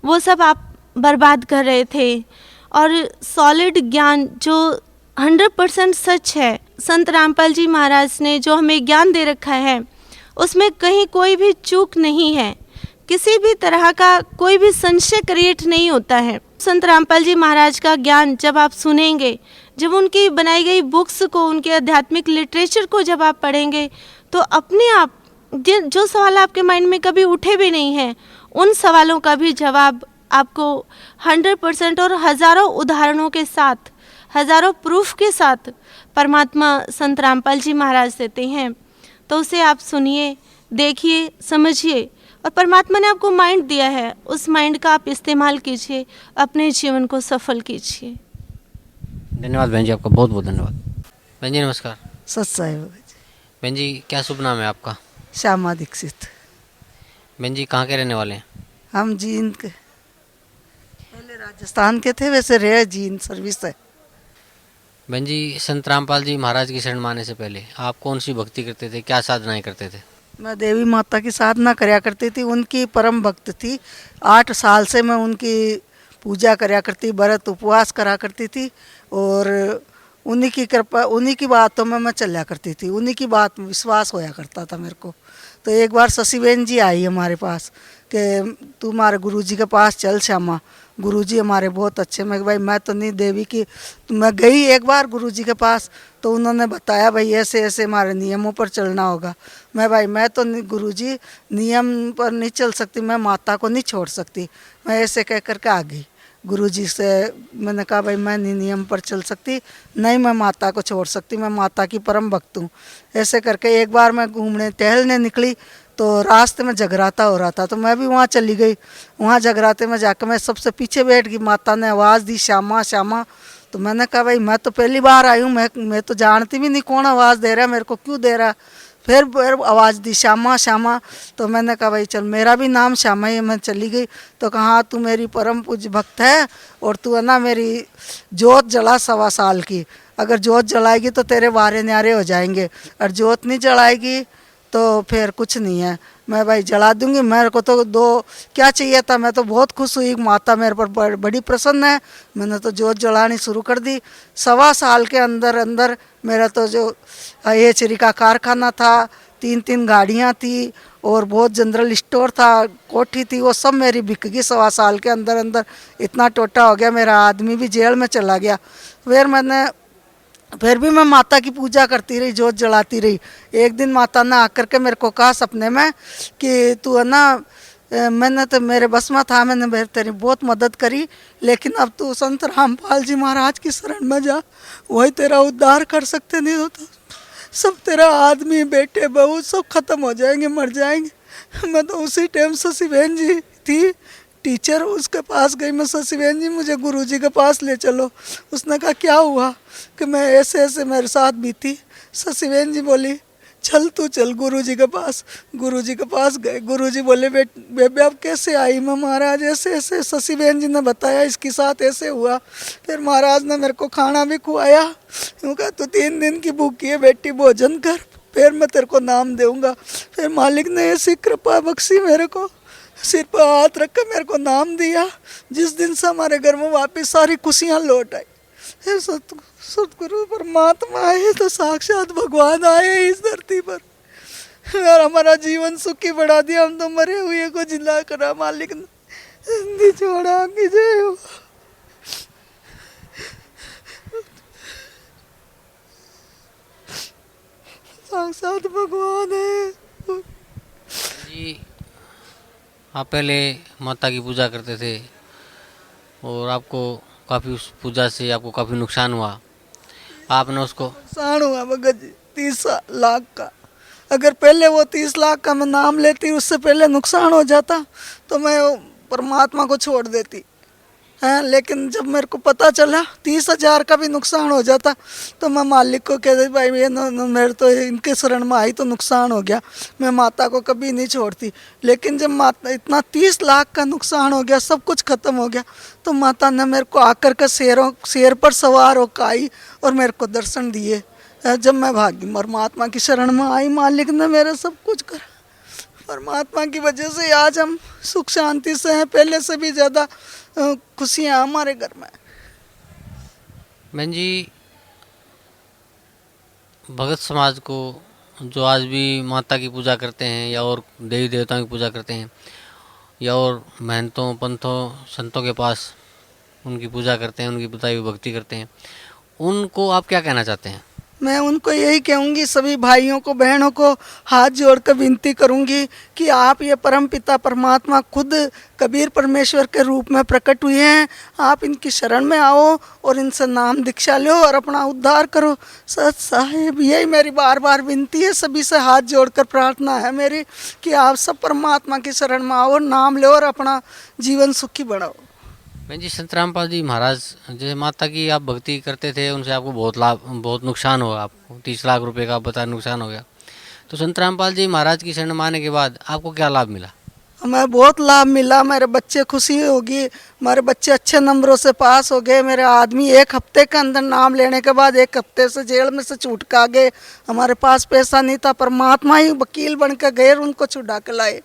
वो सब आप बर्बाद कर रहे थे। और सॉलिड ज्ञान जो 100% सच है, संत रामपाल जी महाराज ने जो हमें ज्ञान दे रखा है, उसमें कहीं कोई भी चूक नहीं है, किसी भी तरह का कोई भी संशय क्रिएट नहीं होता है। संत रामपाल जी महाराज का ज्ञान जब आप सुनेंगे, जब उनकी बनाई गई बुक्स को, उनके आध्यात्मिक लिटरेचर को जब आप पढ़ेंगे, तो अपने आप जो सवाल आपके माइंड में कभी उठे भी नहीं हैं, उन सवालों का भी जवाब आपको 100% और हज़ारों उदाहरणों के साथ, हज़ारों प्रूफ के साथ परमात्मा संत रामपाल जी महाराज देते हैं। तो उसे आप सुनिए, देखिए, समझिए, और परमात्मा ने आपको माइंड दिया है, उस माइंड का आप इस्तेमाल कीजिए, अपने जीवन को सफल कीजिए। धन्यवाद बहन जी, आपका बहुत बहुत धन्यवाद। बहन जी नमस्कार। सच साहिब। बहन जी, क्या शुभ नाम है आपका? श्यामा दीक्षित। बहन जी, कहाँ के रहने वाले हैं? हम जींद के, पहले राजस्थान के थे, वैसे रहे जींद सर्विस है। बहन जी, संत रामपाल जी महाराज की शरण में आने से पहले आप कौन सी भक्ति करते थे, क्या साधनाएं करते थे? मैं देवी माता की साधना करया करती थी, उनकी परम भक्त थी। 8 साल से मैं उनकी पूजा करया करती, व्रत उपवास करा करती थी, और उन्हीं की कृपा, उन्हीं की बातों में मैं चल्या करती थी, उन्हीं की बात में विश्वास होया करता था मेरे को। तो एक बार शशिबेन जी आई हमारे पास कि तू हमारे गुरुजी के पास चल श्यामा, गुरुजी हमारे बहुत अच्छे। मैं भाई मैं तो नहीं देवी की, तो मैं गई एक बार गुरुजी के पास, तो उन्होंने बताया भाई ऐसे ऐसे हमारे नियमों पर चलना होगा। मैं भाई मैं तो नहीं गुरुजी, नियम पर नहीं चल सकती, मैं माता को नहीं छोड़ सकती। मैं ऐसे कह करके आ गई गुरुजी से। मैंने कहा भाई मैं नहीं नियम पर चल सकती, नहीं मैं माता को छोड़ सकती, मैं माता की परम भक्त हूँ। ऐसे करके एक बार मैं घूमने टहलने निकली तो रास्ते में जगराता हो रहा था, तो मैं भी वहाँ चली गई। वहाँ जगराते में जाकर मैं सबसे पीछे बैठ गई। माता ने आवाज़ दी श्यामा श्यामा, तो मैंने कहा भाई मैं तो पहली बार आई हूँ, मैं तो जानती भी नहीं कौन आवाज़ दे रहा है, मेरे को क्यों दे रहा। फिर आवाज़ दी श्यामा श्यामा, तो मैंने कहा भाई चल मेरा भी नाम श्यामा ही है। मैं चली गई तो कहा तू मेरी परम पूज्य भक्त है, और तू है ना मेरी जोत जला 1.25 साल की। अगर जोत जलाएगी तो तेरे वारे न्यारे हो जाएंगे, और जोत नहीं जलाएगी तो फिर कुछ नहीं है, मैं भाई जला दूंगी। मेरे को तो दो क्या चाहिए था, मैं तो बहुत खुश हुई, माता मेरे पर बड़ी प्रसन्न है। मैंने तो जोत जलानी शुरू कर दी। 1.25 साल के अंदर अंदर मेरा तो जो हेचरी का कारखाना था, 3 गाड़ियाँ थी और बहुत जनरल स्टोर था, कोठी थी, वो सब मेरी बिक गई 1.25 साल के अंदर अंदर। इतना टोटा हो गया, मेरा आदमी भी जेल में चला गया। फिर भी मैं माता की पूजा करती रही, जोत जलाती रही। एक दिन माता ने आकर के मेरे को कहा सपने में कि तू है ना, मैंने तो मेरे बस में था, मैंने तेरी बहुत मदद करी, लेकिन अब तू संत रामपाल जी महाराज की शरण में जा, वही तेरा उद्धार कर सकते, नहीं होता सब तेरा आदमी बेटे बहू सब खत्म हो जाएंगे, मर जाएंगे। मैं तो उसी टाइम शशि बहन जी थी टीचर, उसके पास गई मैं, शशि बहन जी मुझे गुरुजी के पास ले चलो। उसने कहा क्या हुआ, कि मैं ऐसे ऐसे मेरे साथ बीती। शशि बहन जी बोली चल तू चल गुरुजी के पास। गुरुजी के पास गए, गुरुजी बोले बेबे अब कैसे आई मैं, महाराज ऐसे ऐसे। शशि बहन जी ने बताया इसके साथ ऐसे हुआ। फिर महाराज ने मेरे को खाना भी खुआया, यूँ कहा तू 3 दिन की भूखी है बेटी, भोजन कर, फिर मैं तेरे को नाम दूंगा। फिर मालिक ने ऐसी कृपा बख्शी मेरे को, सिर पर हाथ रख कर मेरे को नाम दिया। जिस दिन से हमारे घर में वापस सारी खुशियाँ लौट आई। सतगुरु परमात्मा आए तो साक्षात भगवान आए इस धरती पर और हमारा जीवन सुखी बढ़ा दिया। हम तो मरे हुए को जिंदा करा, मालिक ने छोड़ा की जय हो। साक्षात भगवान है जी। आप पहले माता की पूजा करते थे और आपको काफ़ी उस पूजा से आपको काफ़ी नुकसान हुआ, आपने उसको नुकसान हुआ भगत जी 30 लाख का। अगर पहले वो 30 लाख का मैं नाम लेती, उससे पहले नुकसान हो जाता तो मैं परमात्मा को छोड़ देती है। लेकिन जब मेरे को पता चला 30,000 का भी नुकसान हो जाता तो मैं मालिक को कह दी भाई ये मेरे तो इनके शरण में आई तो नुकसान हो गया, मैं माता को कभी नहीं छोड़ती। लेकिन जब माता इतना 30 लाख का नुकसान हो गया, सब कुछ खत्म हो गया, तो माता ने मेरे को आकर के शेर पर सवार होकर आई और मेरे को दर्शन दिए। जब मैं भागी परमात्मा की शरण में आई, मालिक ने मेरा सब कुछ करा। परमात्मा की वजह से आज हम सुख शांति से हैं, पहले से भी ज़्यादा खुशियाँ हमारे घर में। बहन जी, भगत समाज को जो आज भी माता की पूजा करते हैं या और देवी देवताओं की पूजा करते हैं या और महंतों पंथों संतों के पास उनकी पूजा करते हैं, उनकी बताई हुई भक्ति करते हैं, उनको आप क्या कहना चाहते हैं? मैं उनको यही कहूँगी, सभी भाइयों को बहनों को हाथ जोड़कर विनती करूँगी कि आप ये परम पिता परमात्मा खुद कबीर परमेश्वर के रूप में प्रकट हुए हैं, आप इनकी शरण में आओ और इनसे नाम दीक्षा लो और अपना उद्धार करो। सच साहिब यही मेरी बार बार विनती है, सभी से हाथ जोड़कर प्रार्थना है मेरी कि आप सब परमात्मा की शरण में आओ, नाम लो और अपना जीवन सुखी बढ़ाओ। बहन जी, संत रामपाल जी महाराज जैसे माता की आप भक्ति करते थे, उनसे आपको बहुत नुकसान हुआ, आपको 30 लाख रुपए का बता नुकसान हो गया, तो संत रामपाल जी महाराज की शरण में आने के बाद आपको क्या लाभ मिला? हमें बहुत लाभ मिला, मेरे बच्चे खुशी होगी, हमारे बच्चे अच्छे नंबरों से पास हो गए। मेरे आदमी 1 हफ्ते के अंदर नाम लेने के बाद 1 हफ्ते से जेल में से छूट के आ गए। हमारे पास पैसा नहीं था, परमात्मा ही वकील बन के गए, उनको छुड़ा के लाए।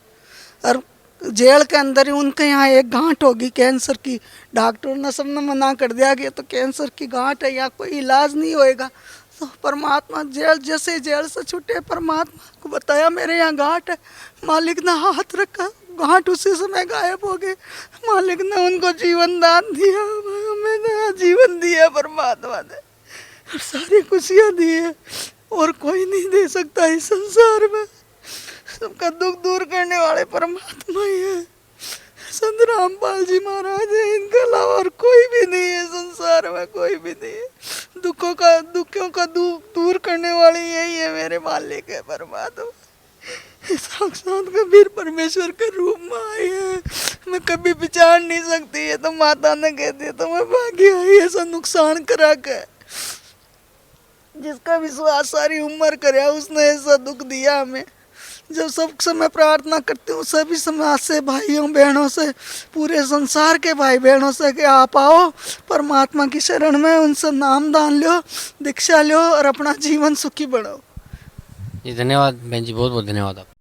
और जेल के अंदर ही उनके यहाँ एक गांठ होगी कैंसर की, डॉक्टर ने सबने मना कर दिया कि तो कैंसर की गांठ है, या कोई इलाज नहीं होएगा। तो परमात्मा जैसे जेल से छूटे, परमात्मा को बताया मेरे यहाँ गांठ है, मालिक ने हाथ रखा, गांठ उसी समय गायब हो गए। मालिक ने उनको जीवन दान दिया, हमें नया जीवन दिया परमात्मा ने, और सारी खुशियाँ दी है और कोई नहीं दे सकता इस संसार में। सबका दुख दूर करने वाले परमात्मा ही है, संत रामपाल जी महाराज है, इनके अलावा और कोई भी नहीं है संसार में, कोई भी नहीं है। दुखों का दूर करने वाले यही है, मेरे मालिक है परमात्मा, साक्षात कबीर परमेश्वर के रूप में आई है। मैं कभी विचार नहीं सकती है, तो माता ने कह दिया तो मैं भागी आई ऐसा नुकसान करा के। जिसका विश्वास सारी उम्र करे उसने ऐसा दुख दिया हमें। जब सब समय प्रार्थना करती हूँ सभी समाज से, भाइयों बहनों से, पूरे संसार के भाई बहनों से कि आप आओ परमात्मा की शरण में, उनसे नाम दान लो, दीक्षा लो और अपना जीवन सुखी बढ़ाओ। जी धन्यवाद बहन जी, बहुत बहुत धन्यवाद आप।